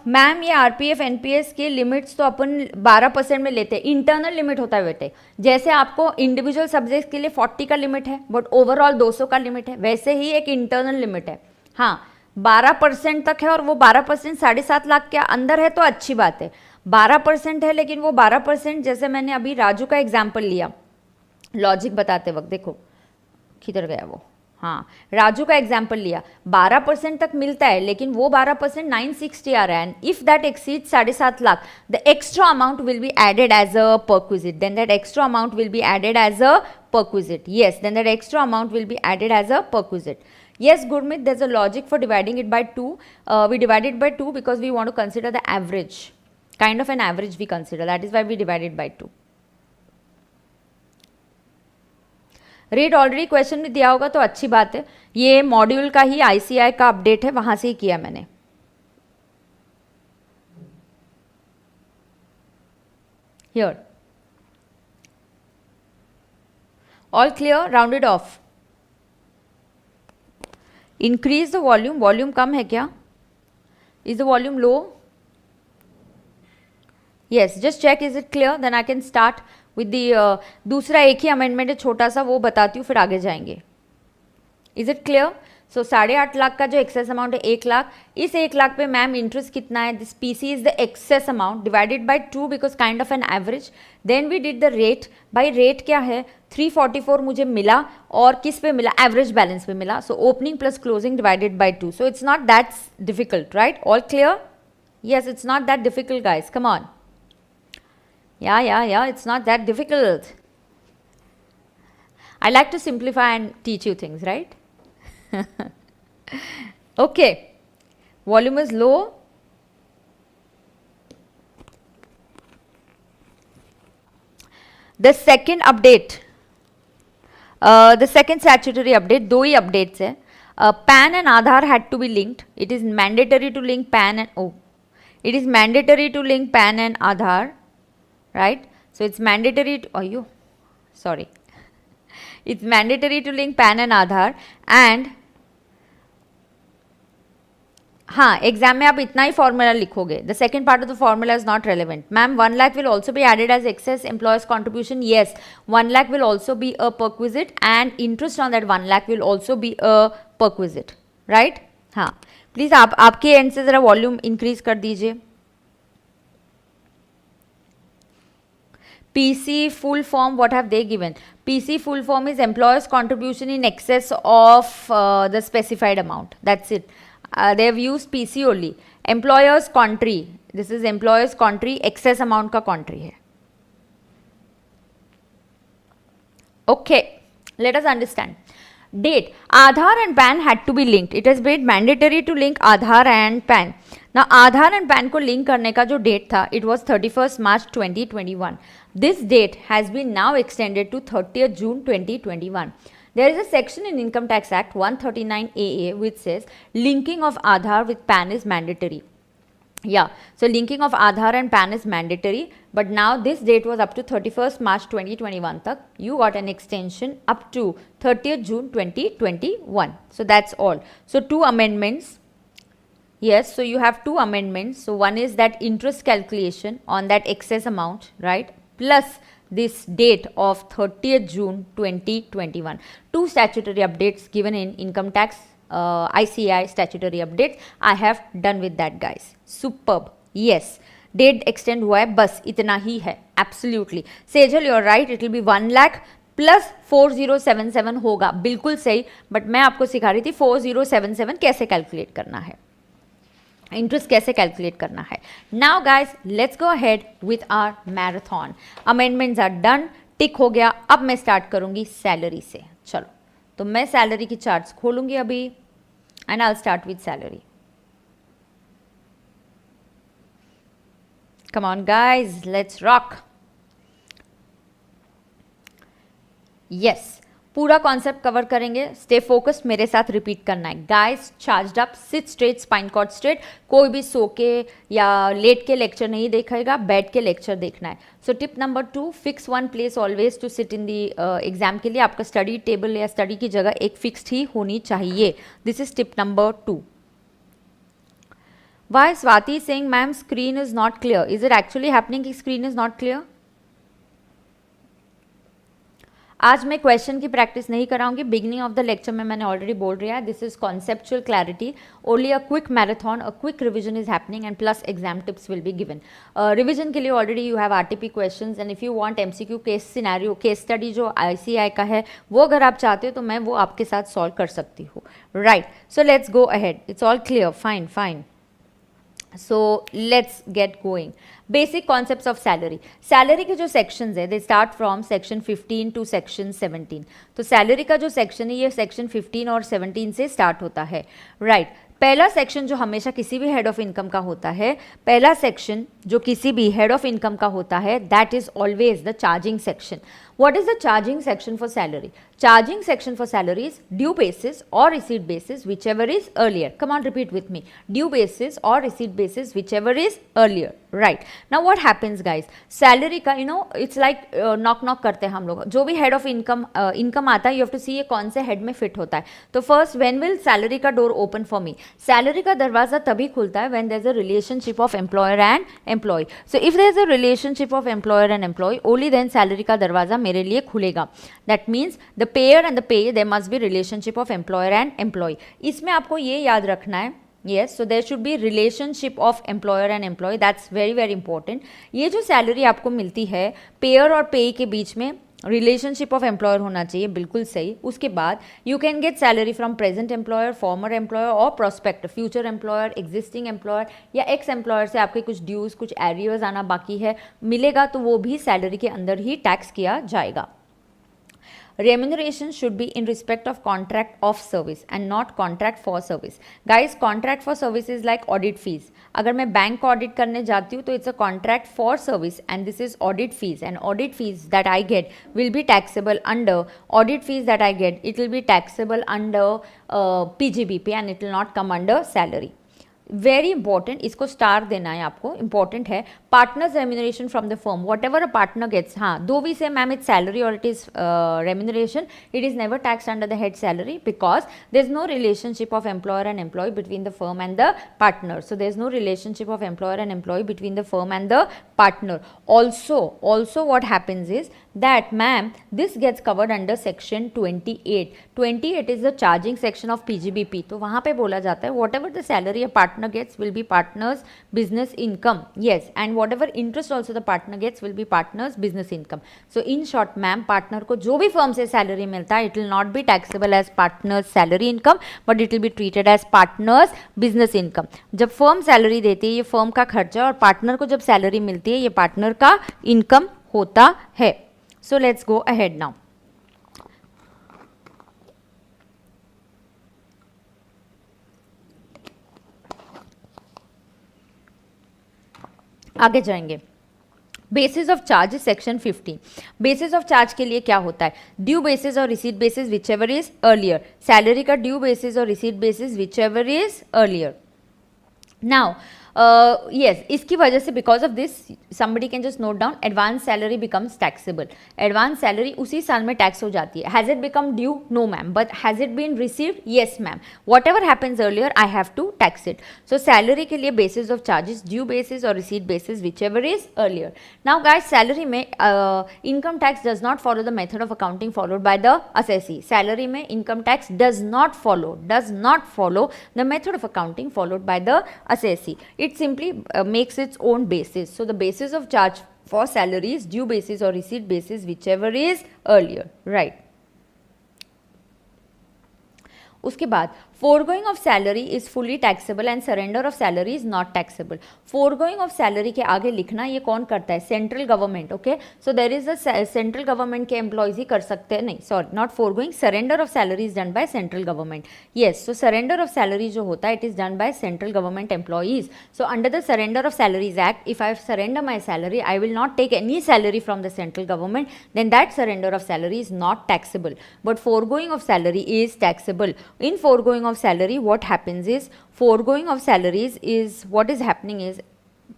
मैम ये आरपीएफ एनपीएस के लिमिट्स तो अपन 12% में लेते हैं. इंटरनल लिमिट होता है बेटे. जैसे आपको इंडिविजुअल सब्जेक्ट के लिए 40 का लिमिट है बट ओवरऑल 200 का लिमिट है, वैसे ही एक इंटरनल लिमिट है. हाँ 12% तक है और वो 12% 7.5 लाख के अंदर है तो अच्छी बात है. 12% है लेकिन वो 12% जैसे मैंने अभी राजू का एग्जाम्पल लिया लॉजिक बताते वक्त, देखो किधर गया वो. हाँ राजू का एग्जाम्पल लिया, 12% तक मिलता है लेकिन वो 12% 960 आ रहा है. And if that exceed 7.5 lakh the extra amount will be added as a perquisite. Then that extra amount will be added as a perquisite. Yes, then that extra amount will be added as a perquisite. Yes, Gurmeet, there's a logic for dividing it by 2. We divide it by 2 because we want to consider the average. Kind of an average we consider. That is why we divide it by 2. Rate already question में दिया होगा तो अच्छी बात है. ये module का ही ICI का अपडेट है, वहां से ही किया मैंने. Here. All clear? Rounded off. Increase the volume. Volume कम है क्या? Is the volume low? Yes, just check is it clear, then I can start with the दूसरा एक ही अमेंडमेंट है छोटा सा, वो बताती हूँ फिर आगे जाएंगे. Is it clear? सो 8.5 लाख का जो एक्सेस अमाउंट है 1 लाख, इस 1 लाख पे मैम इंटरेस्ट कितना है, this PC is the excess amount divided by 2 because kind of an average, then we did the rate, by rate क्या है 344 मुझे मिला, और किस पे मिला, एवरेज बैलेंस पे मिला, so opening plus closing divided by 2, so it's not that difficult, right, all clear, yes, it's not that difficult guys, come on, yeah, it's not that difficult. I like to simplify and teach you things, right? Okay, volume is low. The second update, the second statutory update, दो ही updates है. PAN and Aadhaar had to be linked. It is mandatory to link PAN and it is mandatory to link PAN and Aadhaar, right? So it's mandatory to, it's mandatory to link PAN and Aadhaar, and हाँ, exam में आप इतना ही formula लिखोगे. The second part of the formula is not relevant. Ma'am 1 lakh will also be added as excess employer's contribution. Yes, 1 lakh will also be a perquisite and interest on that 1 lakh will also be a perquisite, right. हाँ, please आपके end से जरा volume increase कर दीजिए. PC full form, what have they given? PC full form is employer's contribution in excess of the specified amount. That's it. They have used PC only. Employer's contri, this is employer's contri, excess amount का contri है. Okay, let us understand. Date, Aadhaar and PAN had to be linked. It has been mandatory to link Aadhaar and PAN. Now Aadhaar and PAN को link करने का जो date था, it was 31st March 2021. This date has been now extended to 30th June 2021. There is a section in Income Tax Act 139AA which says linking of Aadhaar with PAN is mandatory. Yeah, so linking of Aadhaar and PAN is mandatory, but now this date was up to 31st March 2021 tak. You got an extension up to 30th June 2021. So that's all. So two amendments. Yes, so you have two amendments. So one is that interest calculation on that excess amount, right? Plus this date of 30th June 2021. Two statutory updates given in income tax ICI statutory updates. I have done with that guys. Superb. Yes, date extend हुआ है, बस इतना ही है. Absolutely. Sejal, you're right. It will be 1 lakh plus 4077 होगा, बिल्कुल सही. But मैं आपको सिखा रही थी 4077 कैसे कैलकुलेट करना है, इंटरेस्ट कैसे कैलकुलेट करना है. Now guys let's go ahead with our marathon. Amendments are done, tick हो गया. अब मैं स्टार्ट करूंगी सैलरी से. चलो, तो मैं सैलरी की चार्ट्स खोलूंगी अभी and I will start with salary. Come on guys, let's rock. Yes, पूरा कॉन्सेप्ट कवर करेंगे. स्टे फोकस्ड, मेरे साथ रिपीट करना है. Guys, charged up, sit straight, spine cord straight. कोई भी सो के या लेट के लेक्चर नहीं देखेगा, बैठ के लेक्चर देखना है. So tip number 2, fix one place always to sit in the exam के लिए. आपका स्टडी टेबल या स्टडी की जगह एक फिक्स्ड ही होनी चाहिए. This is tip number 2. Why Swati saying ma'am screen is not clear? Is it actually happening कि स्क्रीन इज नॉट क्लियर? आज मैं क्वेश्चन की प्रैक्टिस नहीं कराऊंगी. बिगिनिंग ऑफ द लेक्चर में मैंने ऑलरेडी बोल रहा है, this is conceptual clarity, only a quick marathon, a quick revision is happening and plus exam tips will be given. Revision के लिए already you have RTP questions and if you want MCQ case scenario, case study जो ICI का है वो अगर आप चाहते हो तो मैं वो आपके साथ सॉल्व कर सकती हूँ. Right, so let's go ahead. It's all clear, fine fine. So let's get going. Basic concepts of salary. Salary के जो sections है, they start from section 15 to section 17. तो salary का जो section है ये section 15 और 17 से start होता है. Right. पहला सेक्शन जो हमेशा किसी भी हेड ऑफ इनकम का होता है, पहला सेक्शन जो किसी भी हेड ऑफ इनकम का होता है, that is always the charging section. What is the charging section for salary? Charging section for salary is due basis or receipt basis, whichever is earlier. Come on, repeat with me. Due basis or receipt basis, whichever is earlier. Right. Now what happens guys? Salary का it's like knock knock करते हैं हम लोग. जो भी head of income आता है, you have to see ये कौन से head में fit होता है. तो first, when will salary का door open for me? Salary का दरवाजा तभी खुलता है when there is a relationship of employer and employee. So if there is a relationship of employer and employee, only then salary का दरवाजा मेरे लिए खुलेगा. That means the payer and the payee there must be relationship of employer and employee. इसमें आपको ये याद रखना है, yes, so there should be relationship of employer and employee. That's very very important. ये जो सैलरी आपको मिलती है पेयर और पे के बीच में रिलेशनशिप ऑफ एम्प्लॉयर होना चाहिए, बिल्कुल सही. उसके बाद you can get salary from present employer, former employer और prospect future employer, existing employer या एक्स एम्प्लॉयर से आपके कुछ ड्यूज कुछ एरियर्स आना बाकी है मिलेगा, तो वो भी सैलरी के अंदर ही टैक्स किया जाएगा. Remuneration should be in respect of contract of service and not contract for service. Guys, contract for service is like audit fees. अगर मैं बैंक को ऑडिट करने जाती हूँ तो it's a contract for service and this is audit fees, and audit fees that I get will be taxable under audit fees that I get it will be taxable under PGBP and it will not come under salary. Very important, इसको स्टार देना है आपको, important है. Partners remuneration from the firm, whatever a partner gets, हाँ do we say ma'am it's salary और it is remuneration, it is never taxed under the head salary because there is no relationship of employer and employee between the firm and the partner. So there is no relationship of employer and employee between the firm and the partner. Also what happens is that ma'am this gets covered under section 28. 28 is the charging section of PGBP. तो वहाँ पे बोला जाता है whatever the salary a partner gets will be partner's business income. Yes, and whatever interest also the partner gets will be partner's business income. So in short ma'am, partner को जो भी firm से salary मिलता है it will not be taxable as partner's salary income but it will be treated as partner's business income. जब firm salary देती है ये firm का खर्चा और partner को जब salary मिलती है ये partner का income होता है. So let's go ahead now. आगे जाएंगे. Basis of charge section 15. Basis of charge के लिए क्या होता है? ड्यू बेसिस और receipt basis which ever is earlier. Salary का ड्यू बेसिस और receipt basis which ever is earlier. Now yes, इसकी वजह से because of this somebody can just note down advance salary becomes taxable. advance salary उसी साल में tax हो जाती है. has it become due? No ma'am. but has it been received? Yes ma'am. whatever happens earlier I have to tax it. so salary के लिए basis of charges due basis और receipt basis whichever is earlier. now guys salary में income tax does not follow the method of accounting followed by the assessee. salary में income tax does not follow the method of accounting followed by the assessee. it simply makes its own basis. so the basis of charge for salary is due basis or receipt basis whichever is earlier, right. उसके बाद foregoing of salary is fully taxable and surrender of salary is not taxable. foregoing of salary के आगे लिखना ये कौन करता है? Central government. Okay, so there is a central government के एम्प्लॉयज ही कर सकते हैं. नहीं sorry, not foregoing, surrender of salary is done by central government. yes, so surrender of salary जो होता है it is done by central government employees. so under the surrender of salaries act, if I surrender my salary I will not take any salary from the central government, then that surrender of salary is not taxable. but foregoing of salary is taxable. in foregoing of salary what happens is, foregoing of salaries is what is happening is,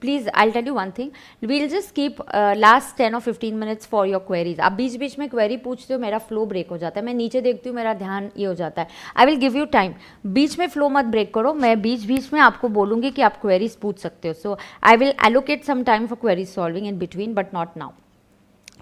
please I'll tell you one thing, we'll just keep last 10 or 15 minutes for your queries. आप बीच बीच में query पूछते हो, मेरा flow break हो जाता है, मैं नीचे देखती हूँ मेरा ध्यान ये हो जाता है. I will give you time, बीच में फ्लो मत ब्रेक करो, मैं बीच बीच में आपको बोलूँगी कि आप क्वेरीज पूछ सकते हो. So I will allocate some time for queries solving in between but not now.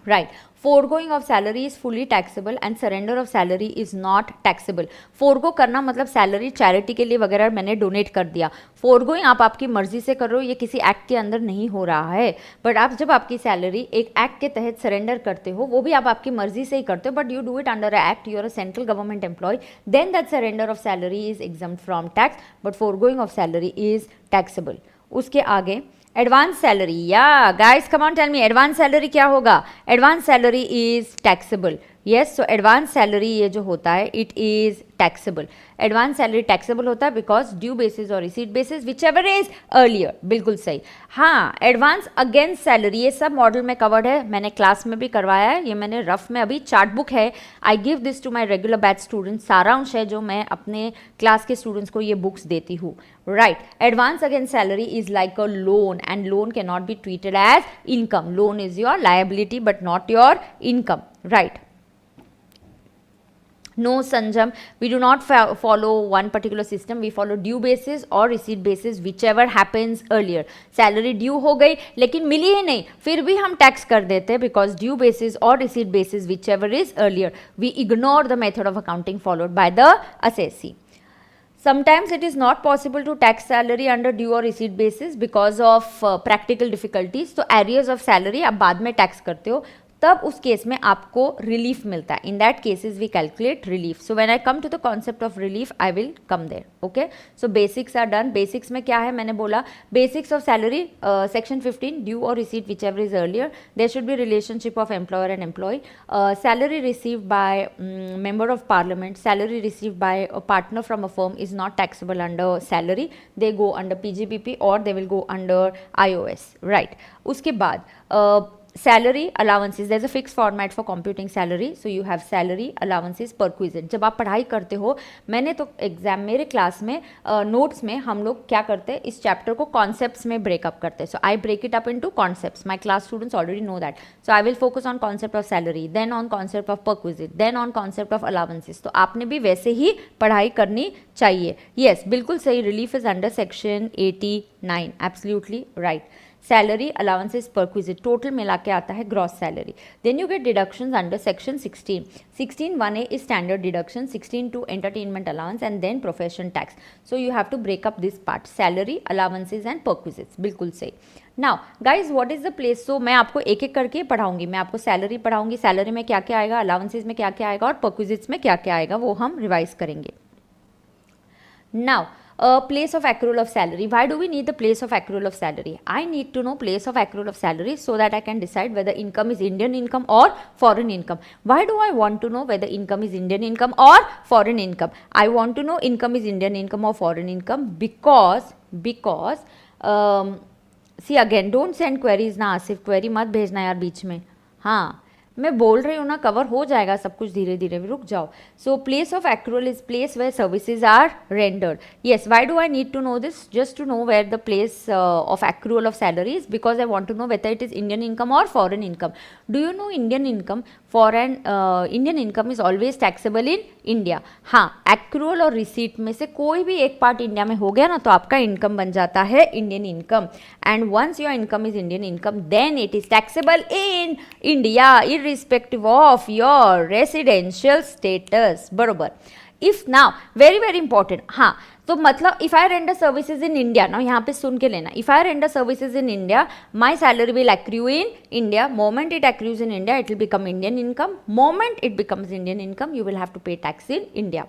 right, foregoing of salary is fully taxable and surrender of salary is not taxable. forego करना मतलब सैलरी चैरिटी के लिए वगैरह मैंने donate कर दिया. foregoing आप आपकी मर्जी से कर रहे हो, ये किसी एक्ट के अंदर नहीं हो रहा है. बट आप जब आपकी सैलरी एक एक्ट के तहत सरेंडर करते हो, वो भी आप आपकी मर्जी से ही करते हो, but you do it under a act, you are a central government employee, then that surrender of salary is exempt from tax, but foregoing of salary is taxable. उसके आगे एडवांस सैलरी. या guys come on tell me, advance salary क्या होगा? Advance salary is taxable. Yes, so advance salary ये जो होता है it is taxable. Advance salary taxable होता है बिकॉज ड्यू बेसिस और receipt basis which ever is earlier. बिल्कुल सही. हाँ, एडवांस अगेंस्ट सैलरी ये सब मॉडल में कवर्ड है, मैंने क्लास में भी करवाया है, ये मैंने रफ में अभी चार्ट बुक है. I give this to my regular batch students, सारांश है जो मैं अपने क्लास के स्टूडेंट्स को ये बुक्स देती हूँ. Right, advance against salary is like a loan and loan can not be treated as income. Loan is your liability but not your income. Right. No sanjam, we do not follow one particular system, we follow due basis or receipt basis, whichever happens earlier. Salary due हो गई लेकिन मिली ही नहीं, फिर भी हम tax कर देते हैं because due basis or receipt basis, whichever is earlier, we ignore the method of accounting followed by the assessee. Sometimes it is not possible to tax salary under due or receipt basis because of practical difficulties. तो arrears of salary आप बाद में tax करते हो, तब उस case में आपको रिलीफ मिलता है. In that cases we calculate relief. So when I come to the concept of relief I will come there. Okay, so basics are done. Basics में क्या है मैंने बोला, basics of salary section 15 due और receipt whichever is earlier, there should be relationship of employer and employee. Salary receive by member of parliament, salary received by a partner from a firm is not taxable under salary. They go under PGBP or they will go under IOS, right? उसके बाद salary allowances, there's a fixed format for computing salary, so you have salary allowances perquisite. जब आप पढ़ाई करते हो, मैंने तो exam मेरे क्लास में नोट्स में हम लोग क्या करते हैं, इस चैप्टर को कॉन्सेप्ट्स में ब्रेकअप करते हैं. So I break it up into concepts. My class students already know that. So I will focus on concept of salary, then on concept of perquisite, then on concept of allowances. तो आपने भी वैसे ही पढ़ाई करनी चाहिए. Yes, बिल्कुल सही. Relief is under section 89. Absolutely right. Salary allowances perquisite total मिला के आता है gross salary. Then you get deductions under section 16. 16(1)(a) is standard deduction, 16(2) entertainment allowance and then profession tax. So you have to break up this part, salary allowances and perquisites. बिल्कुल सही. Now guys what is the place. So मैं आपको एक एक करके पढ़ाऊंगी. मैं आपको salary पढ़ाऊंगी, salary में क्या क्या आएगा, अलाउंसेस में क्या क्या आएगा और परक्विजिट्स में क्या क्या आएगा, वो हम रिवाइज करेंगे. Now place of accrual of salary. Why do we need the place of accrual of salary? I need to know place of accrual of salary so that I can decide whether income is Indian income or foreign income. Why do I want to know whether income is Indian income or foreign income? I want to know income is Indian income or foreign income because see again, don't send queries ना Asif, query मत भेजना यार बीच में. हाँ, मैं बोल रही हूँ ना, कवर हो जाएगा सब कुछ धीरे धीरे, रुक जाओ. So place of accrual is place where services are rendered. Yes, why do I need to know this? Just to know where the place of accrual of salaries, because I want to know whether it is Indian income और foreign income. Do you know Indian income, foreign Indian income is always taxable in India. हाँ, accrual और receipt में से कोई भी एक part India में हो गया ना, तो आपका इनकम बन जाता है Indian income. And once your income is Indian income, then it is taxable in India irrespective of your residential status. बरोबर. If now very very important, हाँ, तो मतलब if I render services in India, now यहाँ पे सुन के लेना, if I render services in India, my salary will accrue in India. Moment it accrues in India, it will become Indian income. Moment it becomes Indian income, you will have to pay tax in India.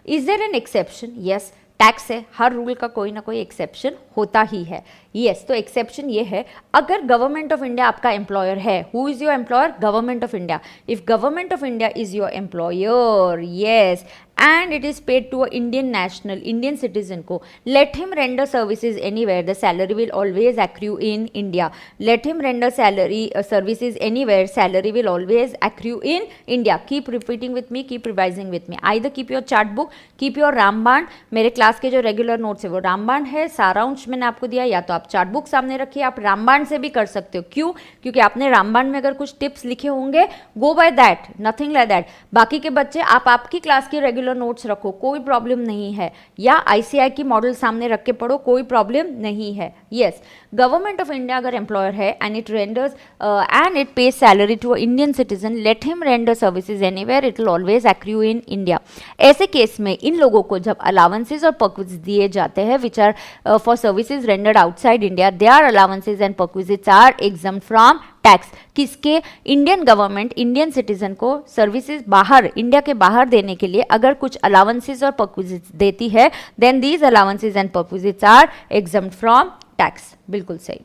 Is there an exception? Yes, tax है, हर rule का कोई ना कोई exception होता ही है. Yes, तो exception ये है, अगर गवर्नमेंट ऑफ इंडिया आपका एम्प्लॉयर है. Who is your employer? Government of India. If government of India is your employer, yes, and it is paid to a Indian national, Indian citizen को, let him render services anywhere, the salary will always accrue in India. Let him render services anywhere, salary will always accrue in India. Keep repeating with me, keep revising with me. Either keep your chart book, keep your रामबाण. मेरे class के जो regular notes है वो रामबाण है, सारांश मैंने आपको दिया, या तो आप चार्ट बुक सामने रखिए, आप रामबाण से भी कर सकते हो. क्यों? क्योंकि आपने रामबाण में अगर कुछ टिप्स लिखे होंगे, go by that, nothing like that. बाकी के बच्चे आप आपकी क्लास की रेगुलर नोट्स रखो, कोई प्रॉब्लम नहीं है, या आईसीआई की मॉडल सामने रख के पढ़ो, कोई प्रॉब्लम नहीं है. यस, गवर्नमेंट ऑफ इंडिया अगर एम्प्लॉयर है and it renders and it pays salary to a Indian citizen, let him render services anywhere, it will always accrue in India. ऐसे केस में इन लोगों को जब अलाउंसेज और परक्विजिट्स दिए जाते हैं which are for services rendered outside India, their allowances and perquisites are exempt from tax. किसके? इंडियन गवर्नमेंट इंडियन सिटीजन को सर्विसेज बाहर, इंडिया के बाहर देने के लिए अगर कुछ अलाउंसेज और परक्विजिट्स देती है, then these allowances and perquisites are exempt from tax. बिल्कुल सही.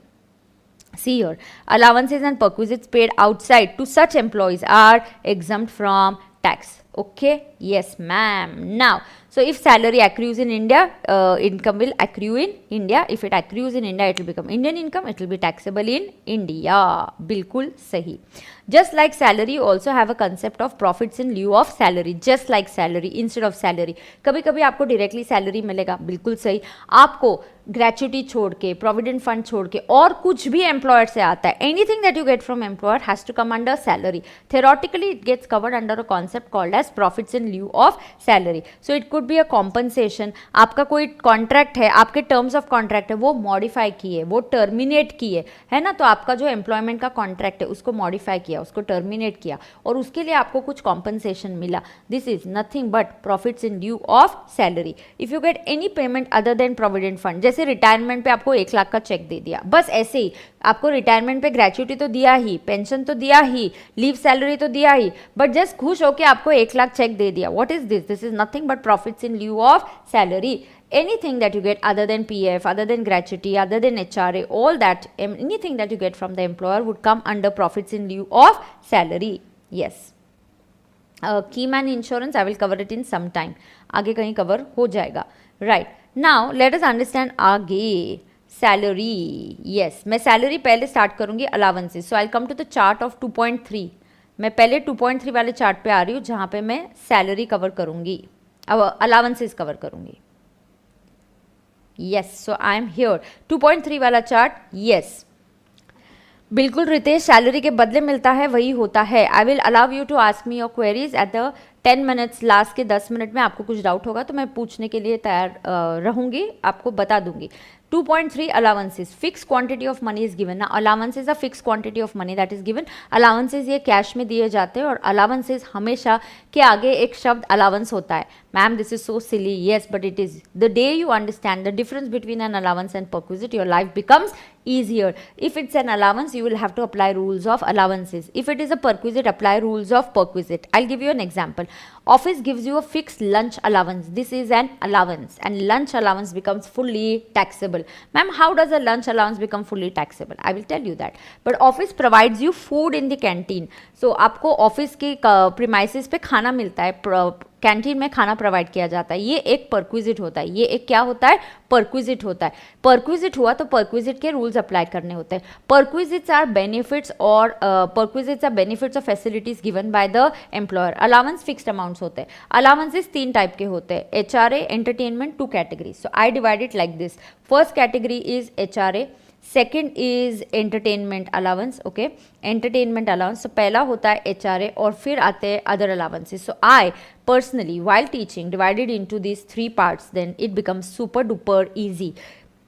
See here, allowances and perquisites paid outside to such employees are exempt from tax. Okay, yes ma'am. Now, so if salary accrues in India, income will accrue in India. If it accrues in India, it will become Indian income, it will be taxable in India. बिल्कुल सही. Just like salary, you also have a concept of profits in lieu of salary. Just like salary, instead of salary. कभी कभी आपको directly salary मिलेगा, बिल्कुल सही. आपको gratuity छोड़ के, प्रोविडेंट फंड छोड़ के और कुछ भी एम्प्लॉयर से आता है, anything that you get from employer has to come under salary. Theoretically it gets covered under a concept called as as profits in lieu of salary. So it could be a compensation. आपका कोई contract है, आपके terms of contract है, वो modify किए, वो terminate किए, है ना. तो आपका जो एम्प्लॉयमेंट का कॉन्ट्रैक्ट है उसको मॉडिफाई किया, उसको टर्मिनेट किया और उसके लिए आपको कुछ कॉम्पनसेशन मिला. This is nothing but profits in due of salary. If you get any payment other than provident fund, जैसे रिटायरमेंट पे आपको 1 लाख का चेक दे दिया, बस ऐसे ही आपको रिटायरमेंट पे ग्रेच्युटी तो दिया ही, पेंशन तो दिया ही, लीव सैलरी तो दिया ही, बट जस्ट खुश होकर आपको 1 लाख चेक दे दिया. What is this? This is nothing but profits in lieu of salary. Anything that you get other than PF, other than gratuity, other than HRA, all that, anything that you get from the employer would come under profits in lieu of salary. Yes. Key man insurance, I will cover it in some time. आगे कहीं cover हो जाएगा. Right. Now, let us understand आगे. Salary. Yes. मैं salary पहले start करूँगी allowances. So, I'll come to the chart of 2.3. मैं पहले 2.3 वाले चार्ट पे आ रही हूँ जहाँ पे मैं सैलरी कवर करूँगी, अब अलाउंसेस कवर करूँगी. Yes, so I am here. 2.3 वाला चार्ट. यस, बिल्कुल रितेश, सैलरी के बदले मिलता है वही होता है. I will allow you to ask me your queries at the 10 minutes. Last के 10 मिनट में आपको कुछ डाउट होगा तो मैं पूछने के लिए तैयार रहूँगी, आपको बता दूंगी. 2.3 allowances, fixed quantity of money is given. Now allowances are fixed quantity of money that is given. Allowances ये कैश में दिए जाते हैं और allowances हमेशा के आगे एक शब्द allowance होता है. Ma'am this is so silly. yes, but it is. The day you understand the difference between an allowance and perquisite, your life becomes easier. If it's an allowance, you will have to apply rules of allowances. If it is a perquisite, apply rules of perquisite. I'll give you an example. Office gives you a fixed lunch allowance. This is an allowance and lunch allowance becomes fully taxable. Ma'am, how does a lunch allowance become fully taxable? I will tell you that. But office provides you food in the canteen. So आपको office के premises पे खाना मिलता है, canteen में खाना provide किया जाता है. ये एक परक्विजिट होता है. ये एक क्या होता है? परक्विजिट होता है. परक्विजिट हुआ तो परक्विजिट के रूल्स अप्लाई करने होते हैं. परक्विजिट्स आर बेनिफिट्स और परक्विजिट्स आर बेनिफिट्स और facilities given by the employer. Allowance fixed amounts होते हैं. अलाउंसेस 3 टाइप के होते हैं. HRA, entertainment, 2 categories. So I divide it like this. First category is HRA, second is entertainment allowance. Okay, entertainment allowance. तो पहला होता है HRA और फिर आते हैं other allowances. So I personally while teaching divided into these 3 parts, then it becomes super duper easy,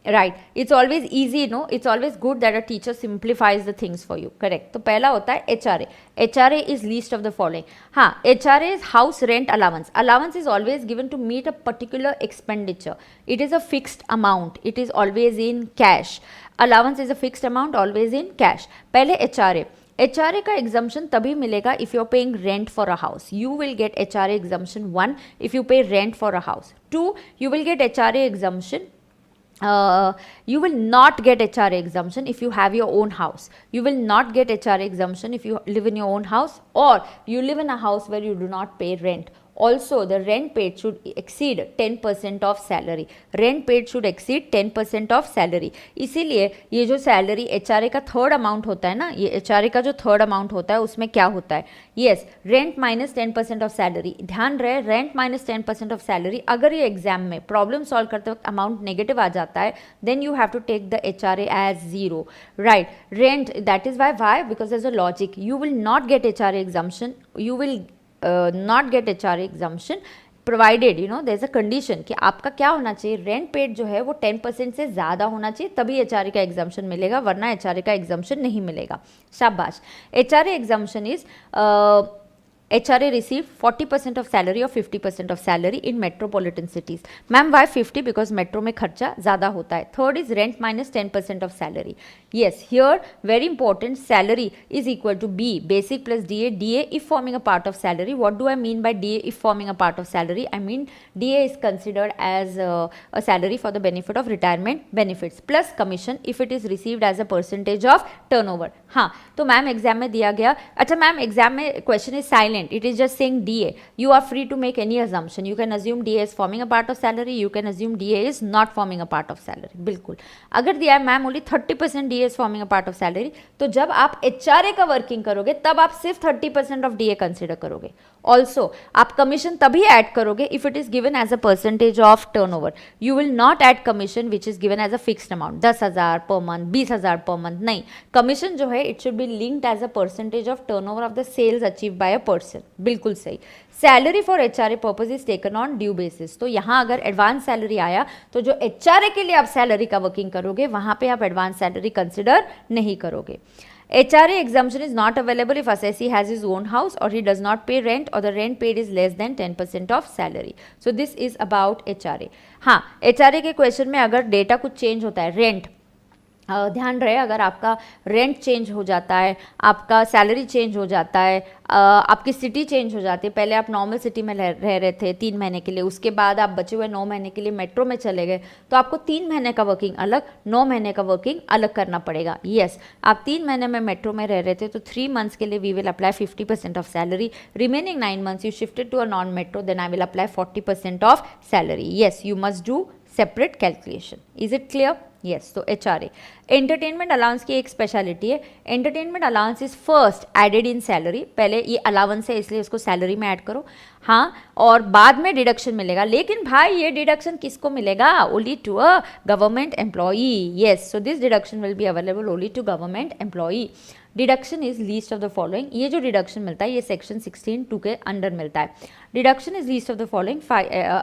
right? It's always easy, no, it's always good that a teacher simplifies the things for you. Correct. तो पहला होता है HRA. HRA is least of the following. हाँ, HRA is house rent allowance. Allowance is always given to meet a particular expenditure. It is a fixed amount. It is always in cash. Allowance is a fixed amount, always in cash. पहले HRA. HRA का exemption तभी मिलेगा if you are paying rent for a house. You will get HRA exemption 1 if you pay rent for a house. 2, you will get HRA exemption. You will not get HRA exemption if you have your own house. You will not get HRA exemption if you live in your own house or you live in a house where you do not pay rent. Also, the rent paid should exceed 10% of salary. Rent paid should exceed 10% of salary. इसीलिए ये जो salary HRA का third amount होता है ना, ये HRA का जो थर्ड अमाउंट होता है उसमें क्या होता है? Yes, rent minus 10% of salary. ध्यान रहे, रेंट माइनस 10% ऑफ सैलरी. अगर ये एग्जाम में प्रॉब्लम सॉल्व करते वक्त अमाउंट नेगेटिव आ जाता है, then you have to take the HRA as 0. Right, rent, that is why because there's a logic. You will not get HRA exemption. You will not get HRA exemption provided, you know, there's a condition कि आपका क्या होना चाहिए, rent paid जो है वो 10% से ज़्यादा होना चाहिए, तभी HRA का एग्जाम्शन मिलेगा, वरना HRA का एग्जाम्शन नहीं मिलेगा. शाबाश. HRA exemption is HRA received 40% of salary or 50% of salary in metropolitan cities. Ma'am, why 50? Because metro में खर्चा ज़्यादा होता है. Third is rent minus 10% of salary. Yes, here very important, salary is equal to B, basic plus DA. DA if forming a part of salary. What do I mean by DA if forming a part of salary? I mean DA is considered as a salary for the benefit of retirement benefits plus commission if it is received as a percentage of turnover. हाँ, तो ma'am exam में दिया गया. अच्छा ma'am, exam में question is silent. It is just saying DA. You are free to make any assumption. You can assume DA is forming a part of salary. You can assume DA is not forming a part of salary. बिल्कुल. अगर दिया है ma'am only 30% DA is forming a part of salary, तो जब आप HRA का working करोगे तब आप सिर्फ 30% of DA कंसिडर करोगे. ऑल्सो आप कमीशन तभी ऐड करोगे if it is given as a percentage of turnover. You will not add commission which is given as a fixed amount, 10,000 per month, 20,000 per month. नहीं, commission जो है it should be linked as a percentage of turnover of the sales achieve by a person. Person, बिल्कुल सही। Salary for HRA purpose is taken on due basis, तो यहाँ अगर advance salary आया तो जो एचआरए के लिए आप सैलरी का वर्किंग करोगे वहाँ पे आप एडवांस सैलरी कंसिडर नहीं करोगे। HRA exemption is not available if assessee has his own house or he does not pay rent or the rent paid is less than 10% of salary. So this is about HRA. हाँ, HRA के question में अगर data कुछ change होता है, rent, ध्यान रहे अगर आपका रेंट चेंज हो जाता है, आपका सैलरी चेंज हो जाता है, आपकी सिटी चेंज हो जाती है, पहले आप नॉर्मल सिटी में रह रहे थे 3 महीने के लिए, उसके बाद आप बचे हुए 9 महीने के लिए मेट्रो में चले गए, तो आपको 3 महीने का वर्किंग अलग, 9 महीने का वर्किंग अलग करना पड़ेगा। यस, आप 3 महीने में मेट्रो में रह रहे थे तो 3 मंथ्स के लिए we will apply 50% of salary, remaining 9 months you shifted to a non metro, then I will apply 40% of salary. Yes, you must do separate calculation. Is it clear? Yes, तो HRA। Entertainment allowance की एक speciality है, entertainment allowance is first added in salary, पहले ये allowance है इसलिए उसको salary में ऐड करो, हाँ, और बाद में डिडक्शन मिलेगा। लेकिन भाई ये डिडक्शन किसको मिलेगा? Only to a government employee. Yes, so this deduction will be available only to government employee. Deduction is least of the following, ये जो डिडक्शन मिलता है ये सेक्शन 16(2) के अंडर मिलता है। Deduction is least of the following,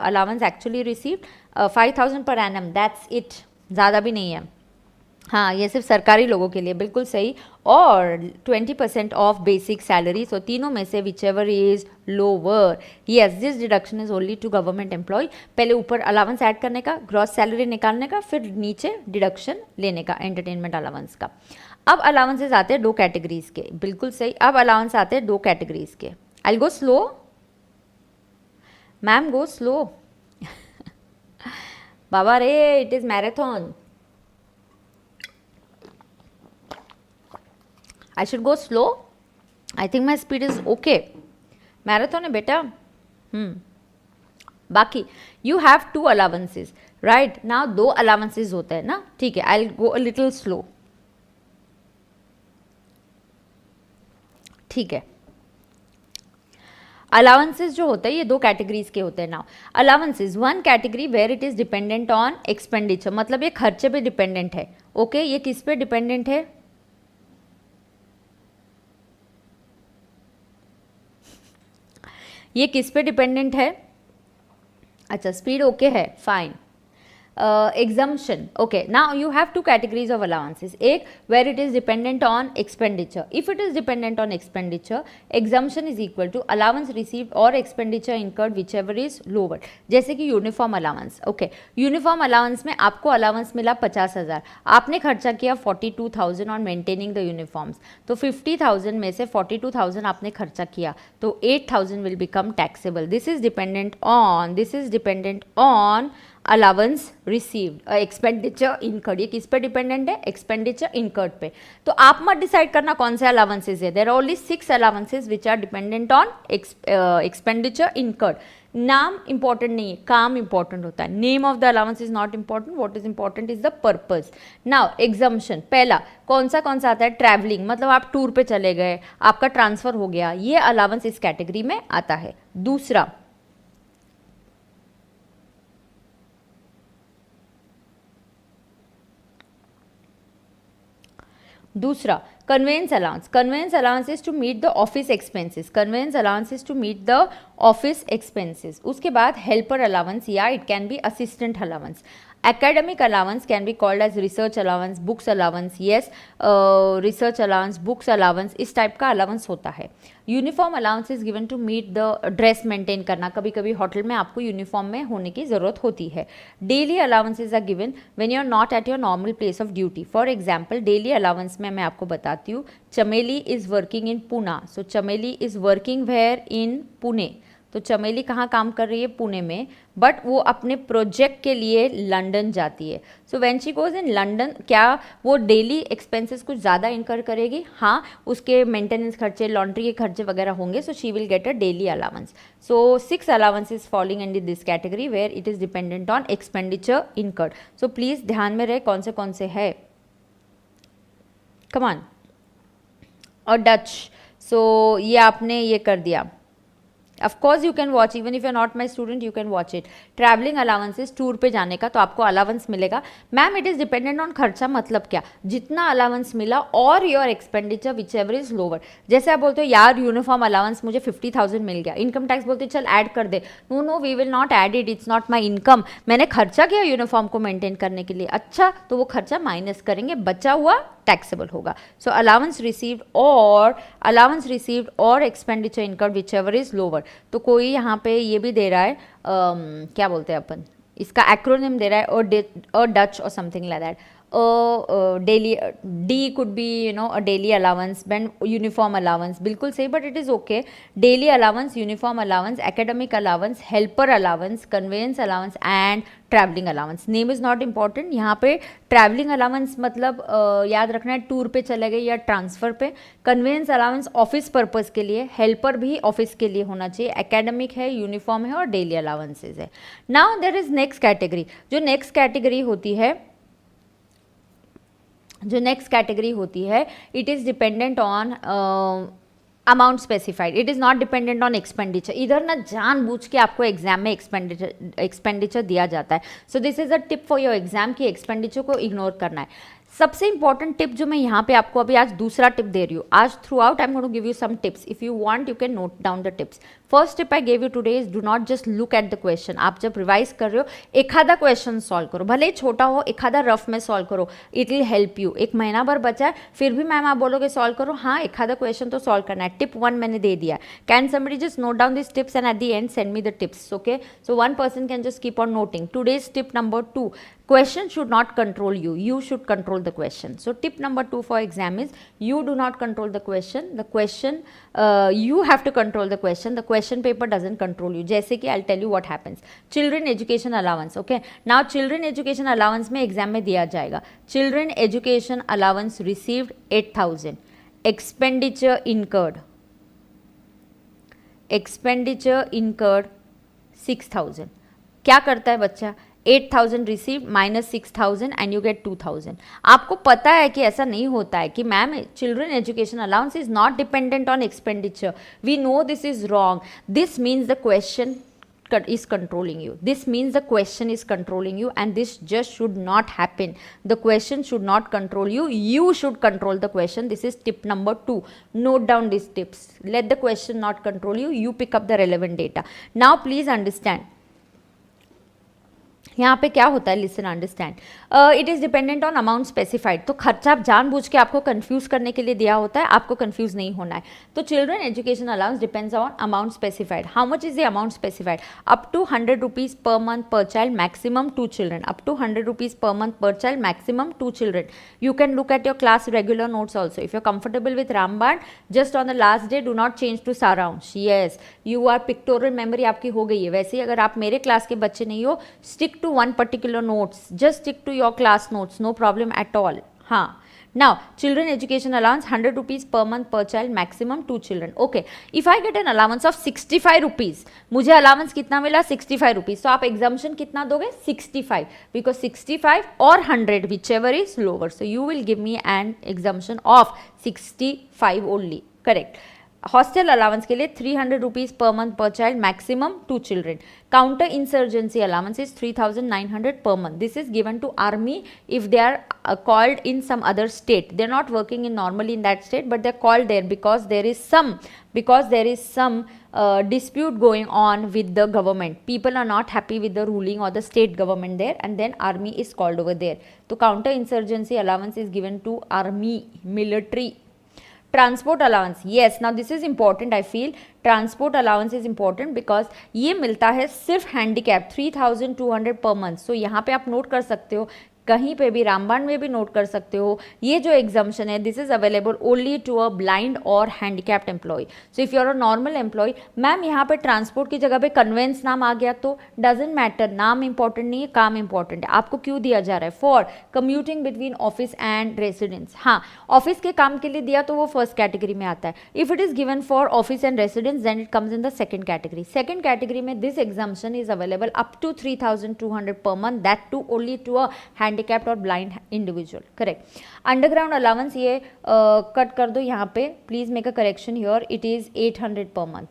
allowance actually received 5,000 per annum, that's it, ज़्यादा भी नहीं है। हाँ, ये सिर्फ सरकारी लोगों के लिए, बिल्कुल सही। और 20% ऑफ बेसिक सैलरी, सो तीनों में से whichever is lower. Yes, this deduction is only to government employee. पहले ऊपर अलाउंस ऐड करने का, ग्रॉस सैलरी निकालने का, फिर नीचे डिडक्शन लेने का एंटरटेनमेंट अलाउंस का। अब अलाउंसेज आते हैं 2 कैटेगरीज के, बिल्कुल सही। अब अलाउंस आते हैं 2 कैटेगरीज के। I go slow, ma'am go slow बाबा रे, it is marathon, I should go slow. I think my speed is okay. Marathon है बेटा। बाकी you have 2 allowances, right? Now 2 allowances होते हैं ना, ठीक है। I'll go a little slow. ठीक है। अलाउंसेज जो होते हैं ये 2 कैटेगरीज के होते हैं। Now allowances, 1 category where it is dependent on expenditure, मतलब ये खर्चे पे डिपेंडेंट है। ओके, ये किस पे डिपेंडेंट है? ये किस पे डिपेंडेंट है? अच्छा, स्पीड ओके है, fine. exemption, okay, now you have 2 categories of allowances. एक, where it is dependent on expenditure. If it is dependent on expenditure, exemption is equal to allowance received or expenditure incurred whichever is lower. जैसे कि uniform allowance, okay, uniform allowance में आपको allowance मिला 50,000, आपने खर्चा किया 42,000 on maintaining the uniforms, तो 50,000 में से 42,000 आपने खर्चा किया, तो 8,000 will become taxable. This is dependent on allowance received, expenditure incurred. ये किस पे डिपेंडेंट है? एक्सपेंडिचर इनकर्ड पे. तो आप मत डिसाइड करना कौन से अलाउंसेज है. There are only 6 allowances which are dependent on expenditure incurred. नाम इंपॉर्टेंट नहीं है, काम इंपॉर्टेंट होता है. Name of the allowance is not important, what is important is the purpose. Now exemption, पहला कौन सा आता है? ट्रैवलिंग, मतलब आप टूर पे चले गए, आपका ट्रांसफर हो गया, ये अलाउंस इस कैटेगरी में आता है. दूसरा conveyance allowance. Conveyance allowance is to meet the office expenses. Conveyance allowance is to meet the office expenses. उसके बाद helper allowance या it can be assistant allowance. Academic allowance can be called as research allowance, books allowance. Yes, research allowance, books allowance, इस type का allowance होता है. Uniform allowance is given to meet the dress maintain करना. कभी कभी hotel में आपको uniform में होने की ज़रूरत होती है. Daily allowances are given when you are not at your normal place of duty. For example, daily allowance में मैं आपको बताती हूँ. Chameli is working in Poona, so Chameli is working where in Pune. तो चमेली कहाँ काम कर रही है? पुणे में, बट वो अपने प्रोजेक्ट के लिए लंदन जाती है. So when she goes in London, क्या वो डेली एक्सपेंसेस कुछ ज़्यादा इनकर करेगी? हाँ, उसके मेंटेनेंस खर्चे, लॉन्ड्री के खर्चे वगैरह होंगे, so she will get a daily allowance. So 6 allowance is falling in this category where it is dependent on expenditure incurred. So please ध्यान में रहे कौन से है. कमान. और डच, सो ये आपने ये कर दिया. Of course you can watch, even if you are not my student you can watch it. Travelling allowances, tour पे जाने का तो आपको अलाउंस मिलेगा. Ma'am it is dependent on खर्चा, मतलब क्या, जितना अलाउंस मिला और your expenditure whichever is lower. जैसे आप बोलते हो यार यूनिफॉर्म अलाउंस मुझे 50,000 मिल गया, इनकम टैक्स बोलते चल ऐड कर दे. No no, we will not add it, it's not my income. मैंने खर्चा किया यूनिफॉर्म को मेंटेन करने के लिए, अच्छा तो वो खर्चा माइनस करेंगे, बचा हुआ टैक्सेबल होगा. सो अलाउंस रिसीव्ड और expenditure incurred which ever is lower. तो कोई यहाँ पे ये भी दे रहा है, क्या बोलते हैं अपन, इसका एक्रोनिम दे रहा है, और डच और something like that. daily D could be a daily allowance, then uniform allowance, बिल्कुल सही, but it is okay. Daily allowance, uniform allowance, academic allowance, helper allowance, conveyance allowance and traveling allowance. Name is not important. यहाँ पे traveling allowance मतलब याद रखना है tour पे चले गए या ट्रांसफ़र पे. conveyance allowance ऑफिस पर्पज़ के लिए, helper भी ऑफिस के लिए होना चाहिए, academic है, यूनिफॉर्म है और daily allowances है. Now there is next category. जो next category होती है it is dependent on amount specified, it is not dependent on expenditure. इधर ना जानबूझ के आपको एग्जाम में एक्सपेंडिचर दिया जाता है. So this is a tip for your exam कि एक्सपेंडिचर को इग्नोर करना है. सबसे इंपॉर्टेंट टिप जो मैं यहाँ पे आपको अभी आज दूसरा टिप दे रही हूँ, आज throughout I am going to give you some tips. If you want you can note down the tips. First tip I gave you today is do not just look at the question. आप जब revise कर रहे हो एक आधा question solve करो, भले ही छोटा हो, एक आधा रफ में सॉल्व करो, इट विल हेल्प यू. एक महीना भर बचा है फिर भी मैम आप बोलोगे सॉल्व करो, हाँ एक आधा क्वेश्चन तो सॉल्व करना है. टिप 1 मैंने दे दिया. Can somebody just note down this tips and at the end send me the tips. Okay, so one person can just keep on noting. Today's tip number 2, question should not control you, you should control the question. So tip number 2 for exam is you do not control the question, you have to control the question paper doesn't control you. जैसे कि I'll tell you what happens. Children education allowance, okay, now children education allowance में exam में दिया जाएगा. Children education allowance received 8,000, expenditure incurred 6,000. क्या करता है बच्चा, 8,000 receive minus 6,000 and you get 2,000. आपको पता है कि ऐसा नहीं होता है कि ma'am children education allowance is not dependent on expenditure. We know this is wrong. This means the question is controlling you. This means the question is controlling you and this just should not happen. The question should not control you. You should control the question. This is tip number 2. Note down these tips. Let the question not control you. You pick up the relevant data. Now please understand. यहाँ पे क्या होता है, listen understand. It is dependent on amount specified. तो खर्चा जानबूझ के आपको कंफ्यूज करने के लिए दिया होता है, आपको कंफ्यूज नहीं होना है. तो children education allowance depends on amount specified. How much is the amount specified? Up to 100 rupees per month per child, maximum 2 children. Up to 100 rupees per month per child, maximum 2 children. You can look at your class regular notes also. If you're comfortable with Ramban, just on the last day do not change to Saransh. Yes, you are pictorial memory आपकी हो गई है. वैसे ही अगर आप मेरे class के बच्चे नहीं हो, stick to one particular notes. Just stick to your class notes. No problem at all. हाँ. Now, children education allowance 100 rupees per month per child, maximum 2 children. Okay. If I get an allowance of 65 rupees, मुझे allowance कितना मिला? 65 rupees. तो आप exemption कितना दोगे? 65. Because 65 or 100, whichever is lower. So you will give me an exemption of 65 only. Correct. Hostel allowance के लिए 300 rupees per month per child, maximum 2 children. Counter insurgency allowance is 3,900 per month. This is given to army if they are called in some other state. They are not working in normally in that state, but they are called there because there is some dispute going on with the government. People are not happy with the ruling or the state government there, and then army is called over there. So counter insurgency allowance is given to army, military. Transport allowance, yes, now this is important. I feel transport allowance is important because ये मिलता है सिर्फ handicap 3,200 per month. सो यहाँ पे आप note कर सकते हो, कहीं पे भी रामबाण में भी नोट कर सकते हो, ये जो एग्जाम्पशन है this is available only to a blind और handicapped employee. So if you are a normal employee, ma'am यहाँ पे ट्रांसपोर्ट की जगह पे कन्वेंस नाम आ गया तो डजेंट मैटर, नाम इंपॉर्टेंट नहीं है, काम इंपॉर्टेंट है. आपको क्यों दिया जा रहा है? For commuting between office and residence. हाँ, ऑफिस के काम के लिए दिया तो वो फर्स्ट कैटेगरी में आता है. If it is given for office and residence then it comes in the second category. Second category में this exemption is available up to 3,200 per month, that too only to a handicapped और blind individual. Correct. Underground allowance ये cut कर दो यहाँ पे, please make a correction here, it is 800 per month.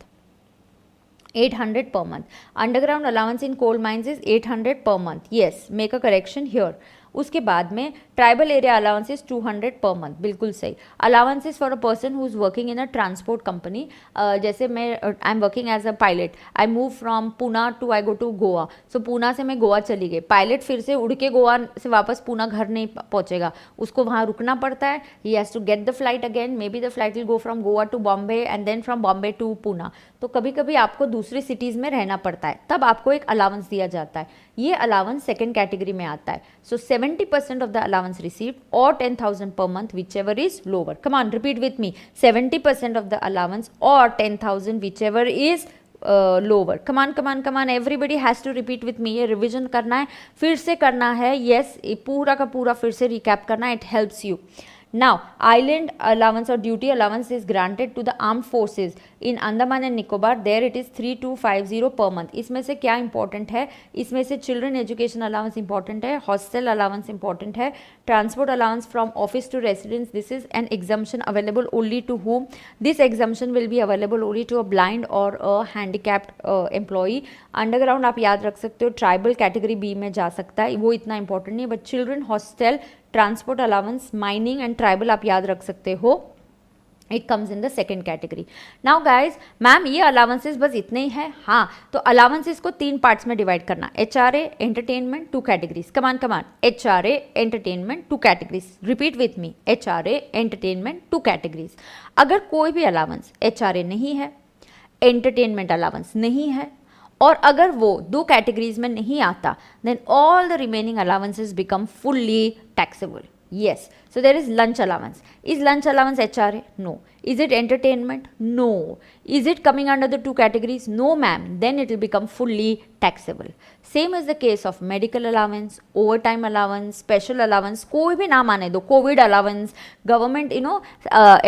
800 per month. Underground allowance in coal mines is 800 per month. Yes, make a correction here. उसके बाद में tribal area allowances 200 पर month, बिल्कुल सही. Allowances for a person who is working in a transport company, जैसे मैं I am working as a pilot, I move from Poona to I go to Goa, so Poona से मैं गोवा चली गई. पायलट फिर से उड़ के गोवा से वापस पूना घर नहीं पहुंचेगा, उसको वहाँ रुकना पड़ता है. He has to get the flight again, maybe the flight will go from Goa to Bombay and then from Bombay to Poona. तो कभी कभी आपको दूसरी सिटीज़ में रहना पड़ता है, तब आपको एक अलाउंस दिया जाता है. ये अलाउंस सेकेंड कैटेगरी में आता है. सो 70% ऑफ द अलाउंस रिसीव्ड और 10,000 per month, whichever is lower. Come on, repeat with me. 70% of the allowance or 10,000, whichever is lower. Come on, come on, come on. Everybody has to repeat with me. ये revision करना है, फिर से करना है. Yes, पूरा का पूरा फिर से रिकैप करना है. It helps you. Now, island allowance or duty allowance is granted to the armed forces in Andaman and Nicobar. There it is 3250 per month. इसमें से क्या important है? इसमें से children education allowance important है, hostel allowance important है, transport allowance from office to residence. This is an exemption available only to whom? This exemption will be available only to a blind or a handicapped employee. Underground आप याद रख सकते हो, tribal category B में जा सकता है, वो इतना important नहीं है. But children hostel, transport allowance, mining and tribal आप याद रख सकते हो. It comes in the second category. Now guys, ma'am ये अलाउंसेस बस इतने ही है? हाँ, तो अलाउंसेस को 3 पार्ट्स में डिवाइड करना. HRA, entertainment, 2 categories. Come on come on, HRA, entertainment, 2 categories. Repeat with me, HRA, entertainment, 2 categories. अगर कोई भी अलाउंस HRA नहीं है, एंटरटेनमेंट अलाउंस नहीं है, और अगर वो 2 कैटेगरीज में नहीं आता, then all the remaining allowances become fully taxable. Yes, so there is lunch allowance. Is lunch allowance HRA? No. Is it entertainment? No. Is it coming under the 2 categories? No ma'am. Then it will become fully taxable. Same is the case of medical allowance, overtime allowance, special allowance, कोई भी नाम आने दो, Covid allowance, government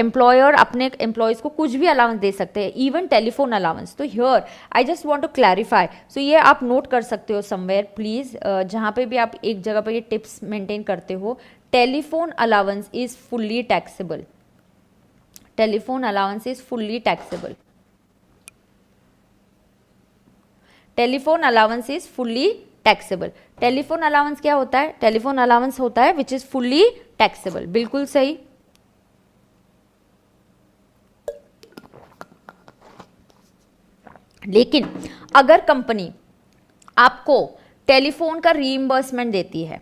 employer अपने employees को कुछ भी allowance दे सकते हैं, इवन टेलीफोन अलाउंस. तो here I just want to clarify. So ये आप नोट कर सकते हो समवेयर प्लीज़, जहाँ पे भी आप एक जगह पे ये टिप्स मेंटेन करते हो. Telephone allowance is fully taxable. Telephone allowance is fully taxable. Telephone allowance is fully taxable. Telephone allowance क्या होता है? टेलीफोन अलाउंस होता है विच इज फुल्ली टैक्सेबल. बिल्कुल सही. लेकिन अगर कंपनी आपको टेलीफोन का रीइंबर्समेंट देती है,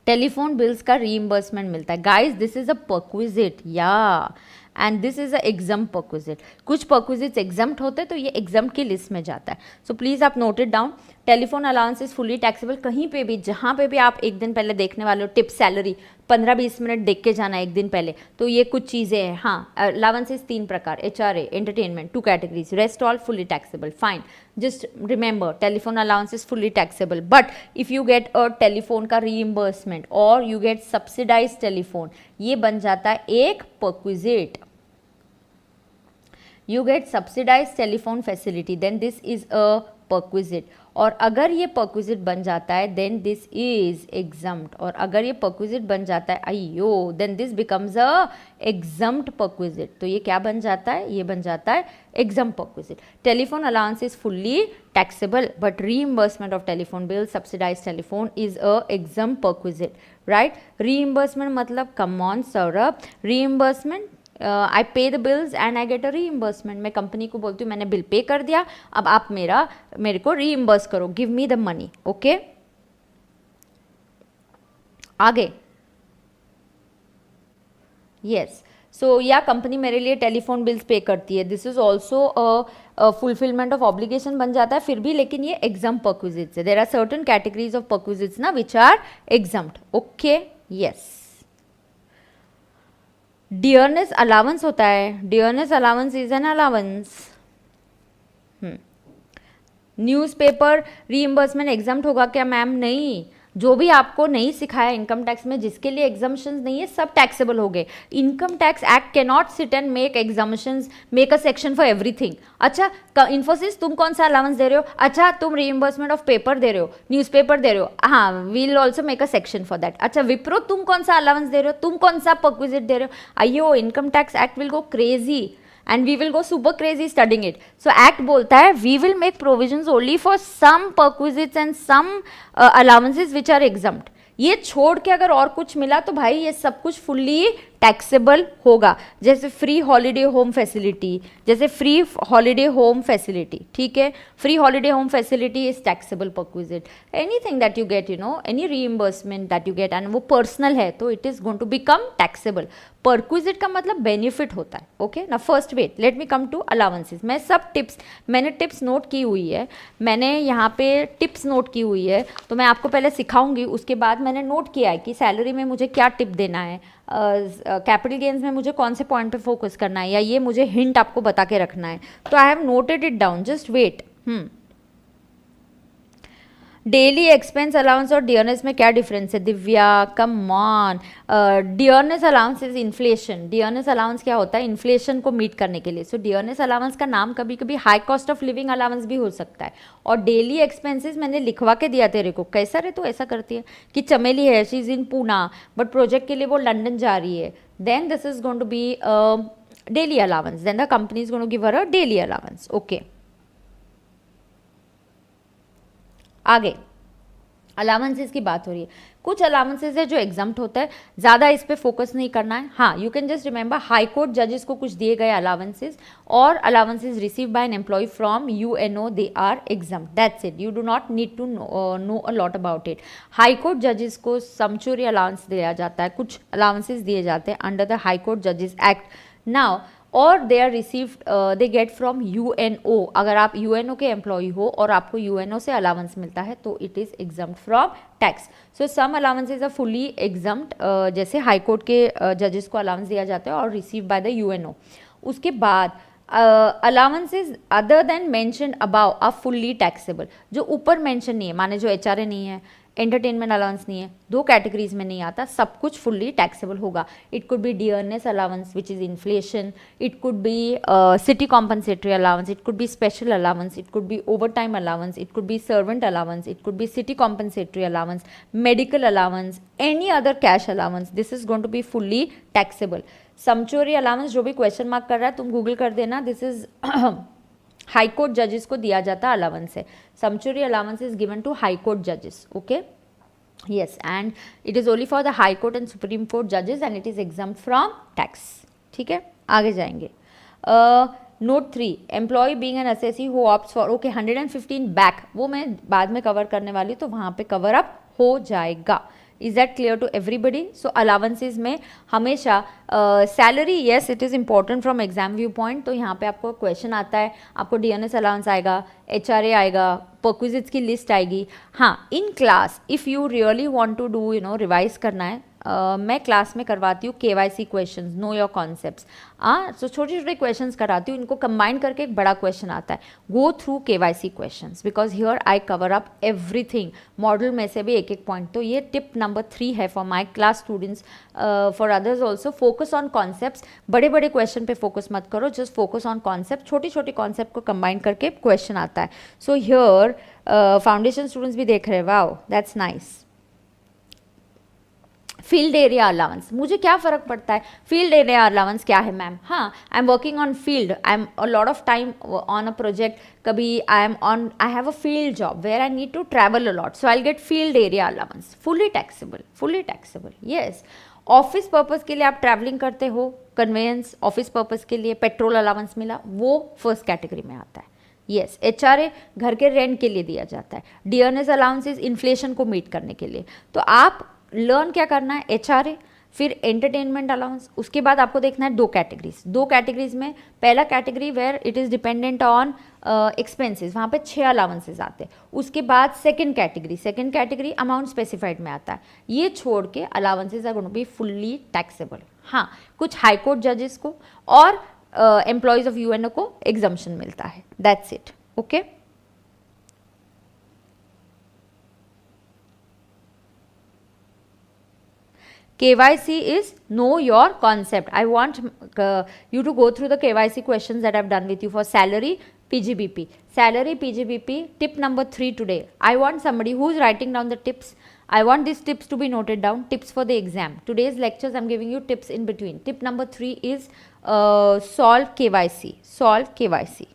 टेलीफोन बिल्स का रीइंबर्समेंट मिलता है, guys this is a perquisite, या and this is a exempt perquisite. कुछ परक्विजिट्स एग्जाम्प्ट होते हैं तो ये एग्जाम की लिस्ट में जाता है. सो प्लीज़ आप note it down. Telephone allowance is fully taxable. कहीं पे भी जहाँ पे भी आप एक दिन पहले देखने वाले हो टिप सैलरी, 15-20 मिनट देख के जाना एक दिन पहले, तो ये कुछ चीज़ें हैं. हाँ, अलाउंसेस 3 प्रकार, HRA, entertainment, 2 categories, rest all fully taxable. Fine, just remember telephone allowance is fully taxable. But if you get a telephone का रीइंबर्समेंट और यू गेट सब्सिडाइज टेलीफोन, ये बन जाता है एक perquisite. You get subsidized telephone facility, then this is a perquisite. और अगर ये perquisite बन जाता है then this is exempt. और अगर ये perquisite बन जाता है अयो, then this becomes a exempt perquisite. तो ये क्या बन जाता है? ये बन जाता है exempt perquisite. Telephone allowance is fully taxable, but reimbursement of telephone bill, subsidized telephone is a exempt perquisite, right? Reimbursement मतलब come on सौरभ, reimbursement आई पे the bills and I get a reimbursement. मैं कंपनी को बोलती हूँ मैंने bill pay कर दिया, अब आप मेरे को रीइंबर्स करो, give me the money. Okay, आगे. यस, सो या कंपनी मेरे लिए टेलीफोन बिल्स पे करती है, this is also fulfilment of obligation बन जाता है फिर भी, लेकिन ये एग्जाम परक्विजिट्स है. There are certain categories of perquisites ना which are exempted. Okay, yes. Dearness allowance होता है. Dearness allowance is an allowance. Newspaper reimbursement exempt होगा क्या मैम? नहीं. जो भी आपको नहीं सिखाया इनकम टैक्स में, जिसके लिए एग्जाम्पशंस नहीं है, सब टैक्सेबल हो गए. Income tax act can not sit and make exemptions, make a section for everything. अच्छा इन्फोसिस तुम कौन सा अलाउंस दे रहे हो? अच्छा तुम रीइंबर्समेंट ऑफ पेपर दे रहे हो, न्यूज़पेपर दे रहे हो, हाँ we'll also make a section for that. अच्छा विप्रो तुम कौन सा अलाउंस दे रहे हो, तुम कौन सा परक्विजिट दे रहे हो? अयो income tax act will go crazy and we will go super crazy studying it. So act बोलता है we will make provisions only for some perquisites and some allowances which are exempt. ये छोड़ के अगर और कुछ मिला तो भाई ये सब कुछ फुल्ली टैक्सेबल होगा. जैसे फ्री हॉलीडे होम फैसिलिटी, जैसे फ्री हॉलीडे होम फैसिलिटी, ठीक है, free holiday home facility is taxable perquisite. Anything that you get, you know, any reimbursement that you get and वो पर्सनल है तो it is going to become taxable. Perquisite का मतलब benefit होता है. Okay ना, first wait let me come to allowances. मैं सब टिप्स, मैंने टिप्स नोट की हुई है, मैंने यहाँ पे टिप्स नोट की हुई है, तो मैं आपको पहले सिखाऊंगी, उसके बाद मैंने नोट किया है कि सैलरी में मुझे क्या टिप देना है, कैपिटल गेन्स में मुझे कौन से पॉइंट पे फोकस करना है, या ये मुझे हिंट आपको बता के रखना है. तो I have noted it down, just wait. Daily expense allowance और डियरनेस में क्या डिफरेंस है Divya, come on. Dearness allowance is inflation. Dearness allowance क्या होता है, इन्फ्लेशन को मीट करने के लिए. सो डियरनेस अलाउंस का नाम कभी कभी high cost of living allowance भी हो सकता है. और डेली एक्सपेंसेस मैंने लिखवा के दिया तेरे को, कैसा रे तो ऐसा करती है कि चमेली है, she is in Poona but project के लिए वो लंदन जा रही है, then this is going to be daily allowance, then the company is going to give her a daily allowance. Okay, आगे अलाउंसेस की बात हो रही है. कुछ अलाउंसेस है जो एग्जम्प्ट होता है, ज़्यादा इस पे फोकस नहीं करना है. हाँ, you can just remember high court जजेस को कुछ दिए गए अलाउंसेस, और allowances receive by an employ from UNO, they are exempt. That's it, you do not need to know a lot about it. High court जजेस को समचुरी allowance दिया जाता है, कुछ अलाउंसेस दिए जाते हैं अंडर द हाई कोर्ट जजेस एक्ट. नाउ और they are received, they get from UNO. अगर आप यूएनओ के एम्प्लॉय हो और आपको यूएनओ से अलाउंस मिलता है तो it is exempt from tax. So some allowances are fully exempt, जैसे हाई कोर्ट के जजेस को अलाउंस दिया जाता है और रिसीव बाय द यूएनओ. उसके बाद allowances other than mention above are fully taxable. जो ऊपर मेंशन नहीं है, माने जो एचआरए नहीं है, एंटरटेनमेंट अलाउंस नहीं है, दो कैटेगरीज में नहीं आता, सब कुछ फुल्ली टैक्सेबल होगा. It could be dearness allowance which is inflation, it could be city compensatory allowance, it could be special allowance, it could be over time allowance, it could be servant allowance, it could be city compensatory allowance, medical allowance, any other cash allowance. This is going to be fully taxable. Sumptuary allowance, जो भी question mark कर रहा है तुम Google कर देना, this is high court जजेस को दिया जाता अलाउंस है. Sumptuary allowance is given to high court जजेस. Okay, yes, and it is only for the high court and supreme court judges and it is exempt from tax. ठीक है, आगे जाएंगे. Note 3, employ being an assessee who opts for, okay 115 back, वो मैं बाद में cover करने वाली हूँ तो वहाँ पे कवर अप हो जाएगा. Is that clear to everybody? So allowances में हमेशा salary, yes it is important from exam view point. तो यहाँ पे आपको क्वेश्चन आता है, आपको डीएनएस अलाउंस आएगा, एचआरए आएगा, परक्विजिट्स की लिस्ट आएगी. हाँ, in class if you really want to do, you know, revise करना है, मैं क्लास में करवाती हूँ KYC questions, know your concepts. So छोटे छोटे क्वेश्चंस कराती हूँ, इनको कंबाइन करके एक बड़ा क्वेश्चन आता है. Go through KYC questions because here I cover up everything. Model में से भी एक एक पॉइंट. तो ये टिप नंबर 3 है for my class students, for others also. Focus on concepts. बड़े बड़े क्वेश्चन पे फोकस मत करो, जस्ट फोकस ऑन कॉन्सेप्ट. छोटी छोटी कॉन्सेप्ट को कंबाइन करके क्वेश्चन आता है. सो हियर फाउंडेशन स्टूडेंट्स भी देख रहे हैं, wow that's nice. Field area allowance, मुझे क्या फ़र्क पड़ता है फील्ड एरिया अलाउंस क्या है मैम? हाँ, I am working on field, I am a lot of time on a project, कभी I have a field job where I need to travel a lot, so I get field area allowance. Fully taxable, yes. Office purpose के लिए आप travelling करते हो, convince office purpose के लिए petrol allowance मिला, वो फर्स्ट कैटेगरी में आता है. येस, एचआरए घर के रेंट के लिए दिया जाता है. डीएनएस अलाउंसेस इन्फ्लेशन को मीट करने के लिए. तो आप लर्न क्या करना है, एचआरए, फिर एंटरटेनमेंट अलाउंस. उसके बाद आपको देखना है दो कैटेगरीज में. पहला category where it is dependent on expenses, वहाँ पे 6 अलाउंसेस आते हैं. उसके बाद सेकंड कैटेगरी अमाउंट स्पेसिफाइड में आता है. ये छोड़ के allowances are going to be fully taxable. हाँ, कुछ हाई कोर्ट जजेस को और एम्प्लॉयज़ ऑफ यूएनओ को एग्जम्पशन मिलता है. That's it. Okay, KYC is know your concept. I want you to go through the KYC questions that I've done with you for salary, PGBP. Salary, PGBP. Tip number 3 today. I want somebody who's writing down the tips. I want these tips to be noted down. Tips for the exam. Today's lectures, I'm giving you tips in between. Tip number 3 is solve KYC. Solve KYC.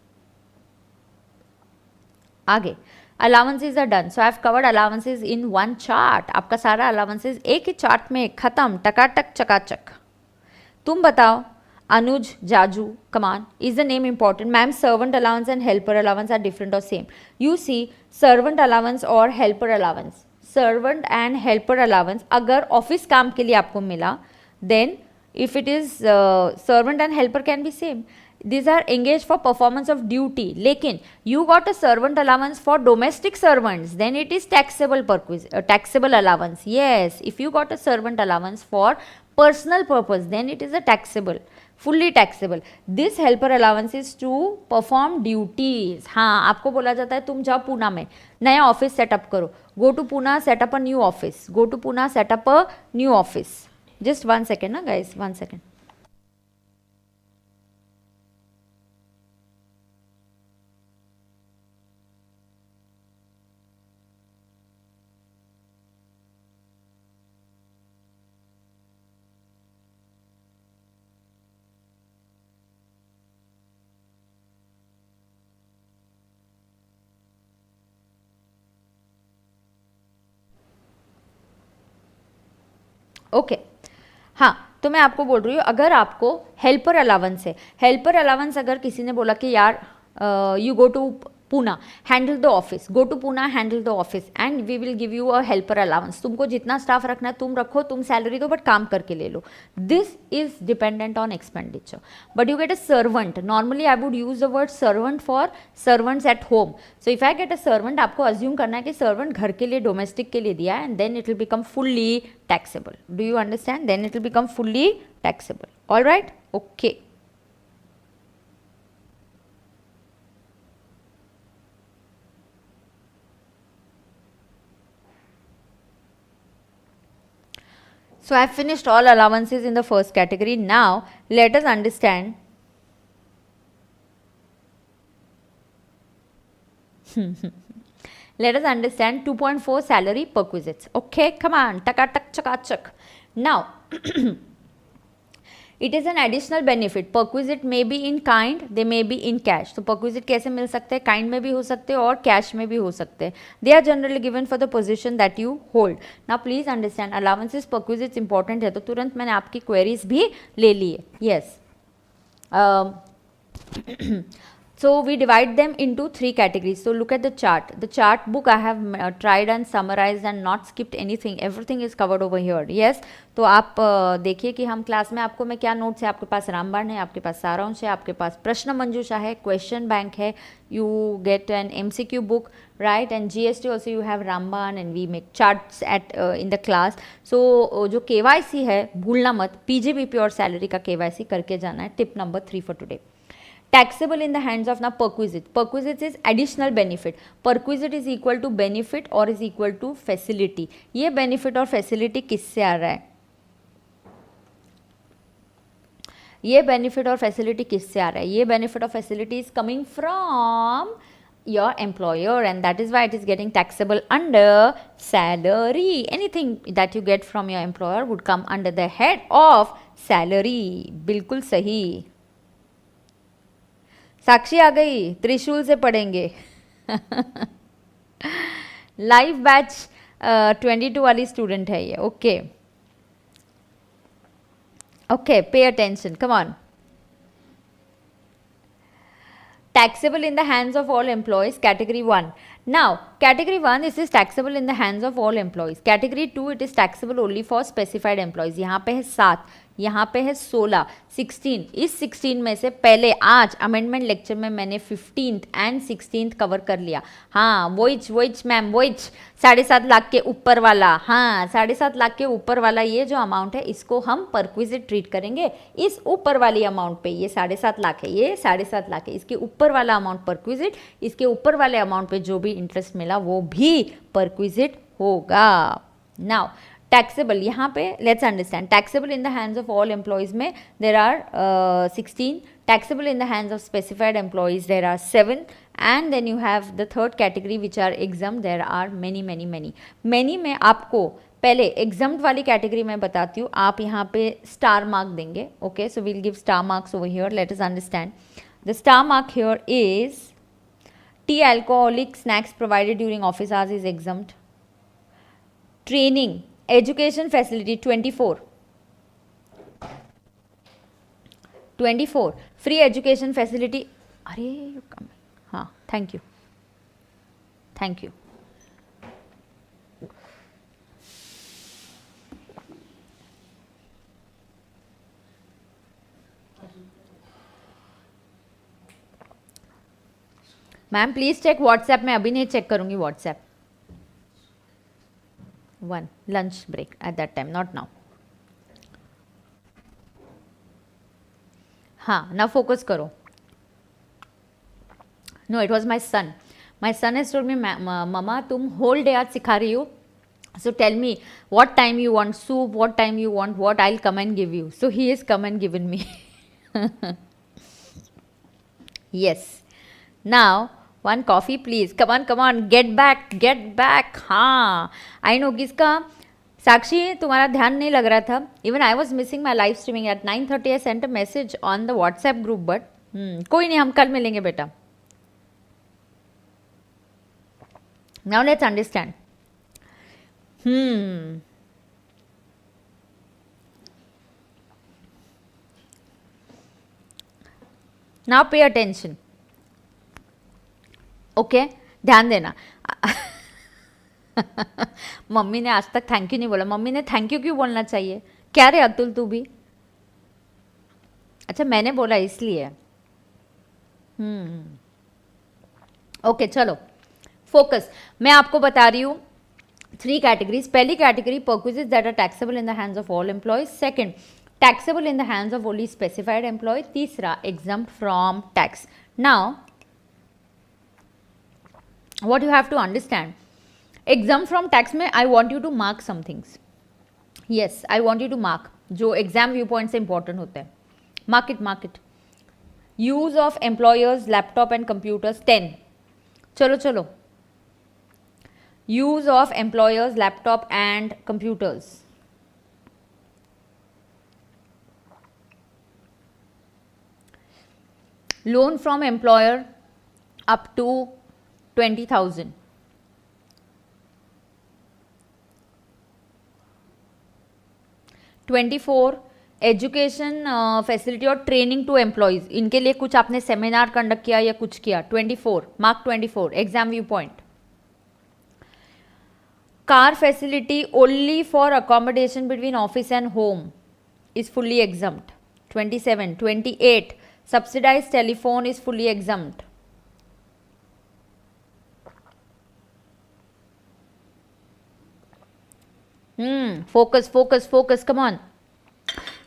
आगे allowances are done. So I have covered allowances in one chart. आपका सारा allowances एक ही chart में खत्म, टकाटक चकाचक. तुम बताओ Anuj, Jaju, come on. Is the name important? Ma'am, servant allowance and helper allowance are different or same? You see, servant allowance or helper allowance. Servant and helper allowance, अगर office काम के लिए आपको मिला, then if it is servant and helper can be same. These are engaged for performance of duty. लेकिन you got a servant allowance for domestic servants, then it is taxable allowance. Yes, if you got a servant allowance for personal purpose, then it is a fully taxable. This helper allowance is to perform duties. हाँ, आपको बोला जाता है तुम जाओ पूना में नया office setup करो. Go to Poona, set up a new office. Go to Poona, set up a new office. Just 1 second ना गाइस, 1 सेकेंड. ओके हाँ, तो मैं आपको बोल रही हूँ अगर आपको हेल्पर अलाउंस है, हेल्पर अलाउंस अगर किसी ने बोला कि यार you go to Poona, handle the office, go to Poona, handle the office and we will give you a helper allowance. तुमको जितना स्टाफ रखना है तुम रखो, तुम सैलरी दो बट काम करके ले लो. This is dependent on expenditure. But you get a servant. Normally I would use the word servant for servants at home. So if I get a servant, आपको अज्यूम करना है कि सर्वेंट घर के लिए, डोमेस्टिक के लिए दिया है and then it will become fully taxable. Do you understand? Then it will become fully taxable. All right? Okay. So I have finished all allowances in the first category. Now let us understand let us understand 2.4 salary perquisites. Okay, come on, takatak chakachak. Now it is an additional benefit. Perquisite may be in kind, they may be in cash. तो perquisite कैसे मिल सकते हैं? Kind में भी हो सकते हैं और cash में भी हो सकते हैं. They are generally given for the position that you hold. Now please understand, allowances, perquisites important है, तो तुरंत मैंने आपकी queries भी ले ली है. Yes. So we divide them into 3 categories. So look at the chart. The chart book I have tried and summarized and not skipped anything. Everything is covered over here. Yes. तो आप देखिए कि हम class में आपको मैं क्या notes है. आपके पास रामबाण है, आपके पास सारांश है, आपके पास प्रश्न मंजूषा है, क्वेश्चन बैंक है. You get an MCQ book, right? And GST also you have Ramban and we make charts at in the class. So जो KYC है भूलना मत. PGBP और सैलरी का KYC करके जाना है. Tip number 3 for today. Taxable in the hands of now perquisite. Perquisite is additional benefit. Perquisite is equal to benefit or is equal to facility. ये benefit और facility किससे आ रहा है? ये benefit और facility किससे आ रहा है? ये benefit और facility is coming from your employer and that is why it is getting taxable under salary. Anything that you get from your employer would come under the head of salary. बिल्कुल सही. साक्षी आ गई, त्रिशूल से पढ़ेंगे. Live batch 22 वाली student है ये. Okay okay, pay attention, come on. Taxable in the hands of all employees, category 1. Now category 1, this is taxable in the hands of all employees. Category 2, it is taxable only for specified employees. यहाँ पे है 7, यहाँ पे है 16, 16. इस 16 में से पहले आज अमेंडमेंट लेक्चर में मैंने 15th एंड 16th कवर कर लिया. हाँ वोइच मैम, वोइच 7.5 लाख के ऊपर वाला. हाँ 7.5 लाख के ऊपर वाला ये जो अमाउंट है इसको हम परक्विजिट ट्रीट करेंगे. इस ऊपर वाली अमाउंट पे ये 7.5 लाख है, ये 7.5 लाख है. इसके ऊपर वाला अमाउंट परक्विजिट, इसके ऊपर वाले अमाउंट पे जो भी इंटरेस्ट मिला वो भी परक्विजिट होगा. नाउ टैक्सेबल, यहाँ पे let's understand. Taxable in the hands of all employees में there are 16 taxable in the hands of specified employees, there are 7, and then you have the third category which are exempt, there are many many many many. में आपको पहले exempt वाली category मैं बताती हूँ, आप यहाँ पे star mark देंगे. Okay, so we'll give star marks over here. Let us understand. The star mark here is tea, alcoholic snacks provided during office hours is exempt. Training, education facility 24. 24 free education facility. अरे हाँ, thank you, thank you. Ma'am please check WhatsApp. मैं अभी नहीं check करूंगी WhatsApp. 1 lunch break at that time, not now. हाँ, now focus करो. No, it was my son. My son has told me, Mama, तुम whole day आज सिखा रही हो. So tell me what time you want soup, what time you want what, I'll come and give you. So he has come and given me. Yes. Now, one coffee please. Come on, come on. Get back, get back. हाँ, I know किसका. साक्षी, तुम्हारा ध्यान नहीं लग रहा था. Even I was missing my live streaming at 9:30. I sent a message on the WhatsApp group, but कोई नहीं, हम कल मिलेंगे बेटा. Now let's understand. Now pay attention. Okay, ध्यान देना. मम्मी ने आज तक थैंक यू नहीं बोला. मम्मी ने थैंक यू क्यों बोलना चाहिए? क्या रे अतुल तू भी? अच्छा, मैंने बोला इसलिए. ओके, चलो फोकस. मैं आपको बता रही हूँ 3 कैटेगरीज. पहली category perquisites that are taxable in the hands of all employees. Second, taxable in the hands of only specified employee. तीसरा, exempt from tax. Now what you have to understand, exempt from tax में I want you to mark some things. Yes, I want you to mark जो exam viewpoint से important होते हैं. Mark it, mark it. Use of employers laptop and computers 10. चलो चलो. Use of employers laptop and computers. Loan from employer up to 20,000. (24) education facility और training to employees. इनके लिए कुछ आपने सेमिनार कंडक्ट किया या कुछ किया. 24, mark 24, exam view point. Car facility only for accommodation between office and home is fully exempt. 27, 28, subsidise telephone is fully exempt. Focus focus focus, come on.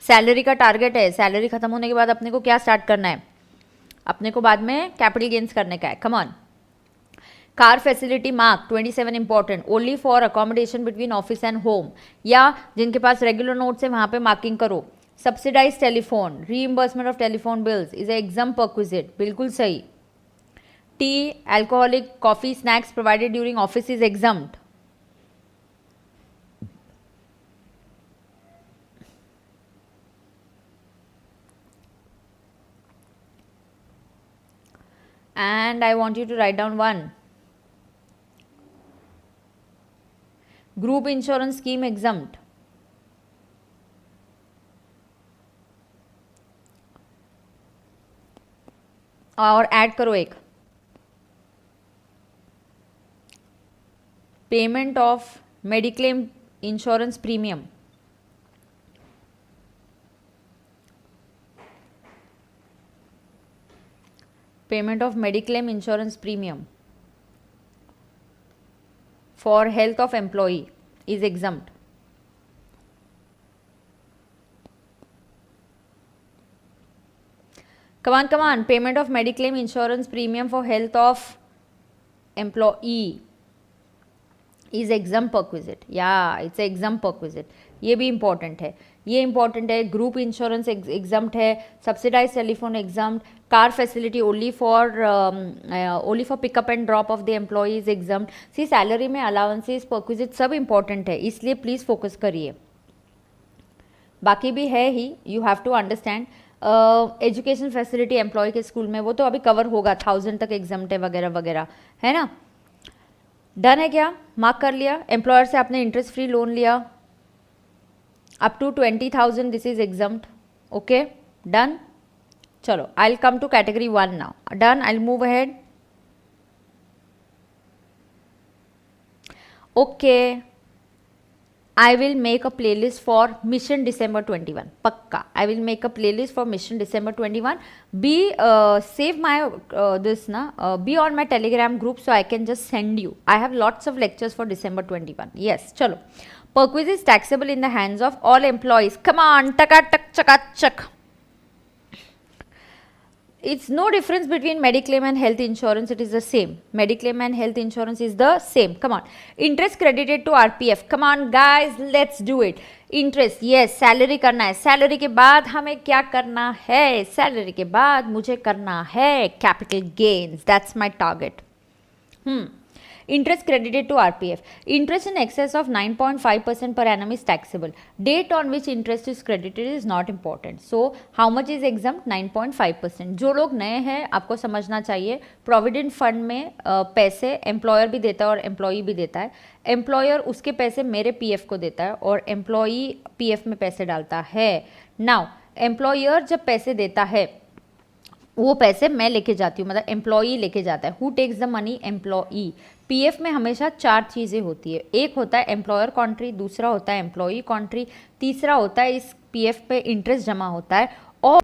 Salary का target है. सैलरी खत्म होने के बाद अपने को क्या स्टार्ट करना है? अपने को बाद में कैपिटल गेन्स करने का है. Come on. Car facility mark 27 important. Only for accommodation between office and home, या जिनके पास रेगुलर नोट्स है वहां पे मार्किंग करो. Subsidised telephone, reimbursement of telephone bills is a exempt perquisite. बिल्कुल सही. Tea, alcoholic coffee snacks provided during office is exempted. And I want you to write down one. Group insurance scheme exempt. और add करो एक. Payment of mediclaim insurance premium. Payment of mediclaim insurance premium for health of employee is exempt. Come on, come on. Payment of mediclaim insurance premium for health of employee is exempt perquisite. Yeah, it's exempt perquisite. ये भी important है, ये important है। Group insurance exempted है, subsidised telephone exempted, car facility only for pickup and drop off the employees exempted. See salary में allowances perquisite सब important है, इसलिए प्लीज़ फोकस करिए। बाकी भी है ही, you have to understand. Education facility employee के स्कूल में वो तो अभी कवर होगा, 1000 तक एग्जाम है वगैरह वगैरह, है ना। डन है क्या, मार्क कर लिया। एम्प्लॉयर से आपने इंटरेस्ट फ्री लोन लिया up to 20,000, this is exempted, okay done. चलो I will come to category 1 now, done. I will move ahead, okay. I will make a playlist for Mission December 21. Pakka. I will make a playlist for Mission December 21. Be save my this na. Be on my Telegram group so I can just send you. I have lots of lectures for December 21. Yes. Chalo. Perquiz is taxable in the hands of all employees. Come on. Taka tak chaka chak. It's no difference between mediclaim and health insurance. It is the same. Mediclaim and health insurance is the same. Come on. Interest credited to RPF. Come on guys, let's do it. Interest, yes. Salary करना है, salary के बाद हमें क्या करना है, salary के बाद मुझे करना है capital gains, that's my target. Interest credited to RPF. Interest in excess of 9.5% per annum is taxable. Date on which interest is credited is not important. So, how much is exempt? 9.5%. जो लोग नए हैं आपको समझना चाहिए, provident fund में पैसे employer भी देता है और एम्प्लॉई भी देता है। एम्प्लॉयर उसके पैसे मेरे पीएफ को देता है और एम्प्लॉई पीएफ में पैसे डालता है। नाउ एम्प्लॉयर जब पैसे देता है वो पैसे मैं लेके जाती हूँ, मतलब एम्प्लॉई लेके जाता है। Who takes the money? Employee. PF में हमेशा 4 चीज़ें होती है, एक होता है एम्प्लॉयर कॉन्ट्री, दूसरा होता है एम्प्लॉई कॉन्ट्री, तीसरा होता है इस पीएफ पे इंटरेस्ट जमा होता है, और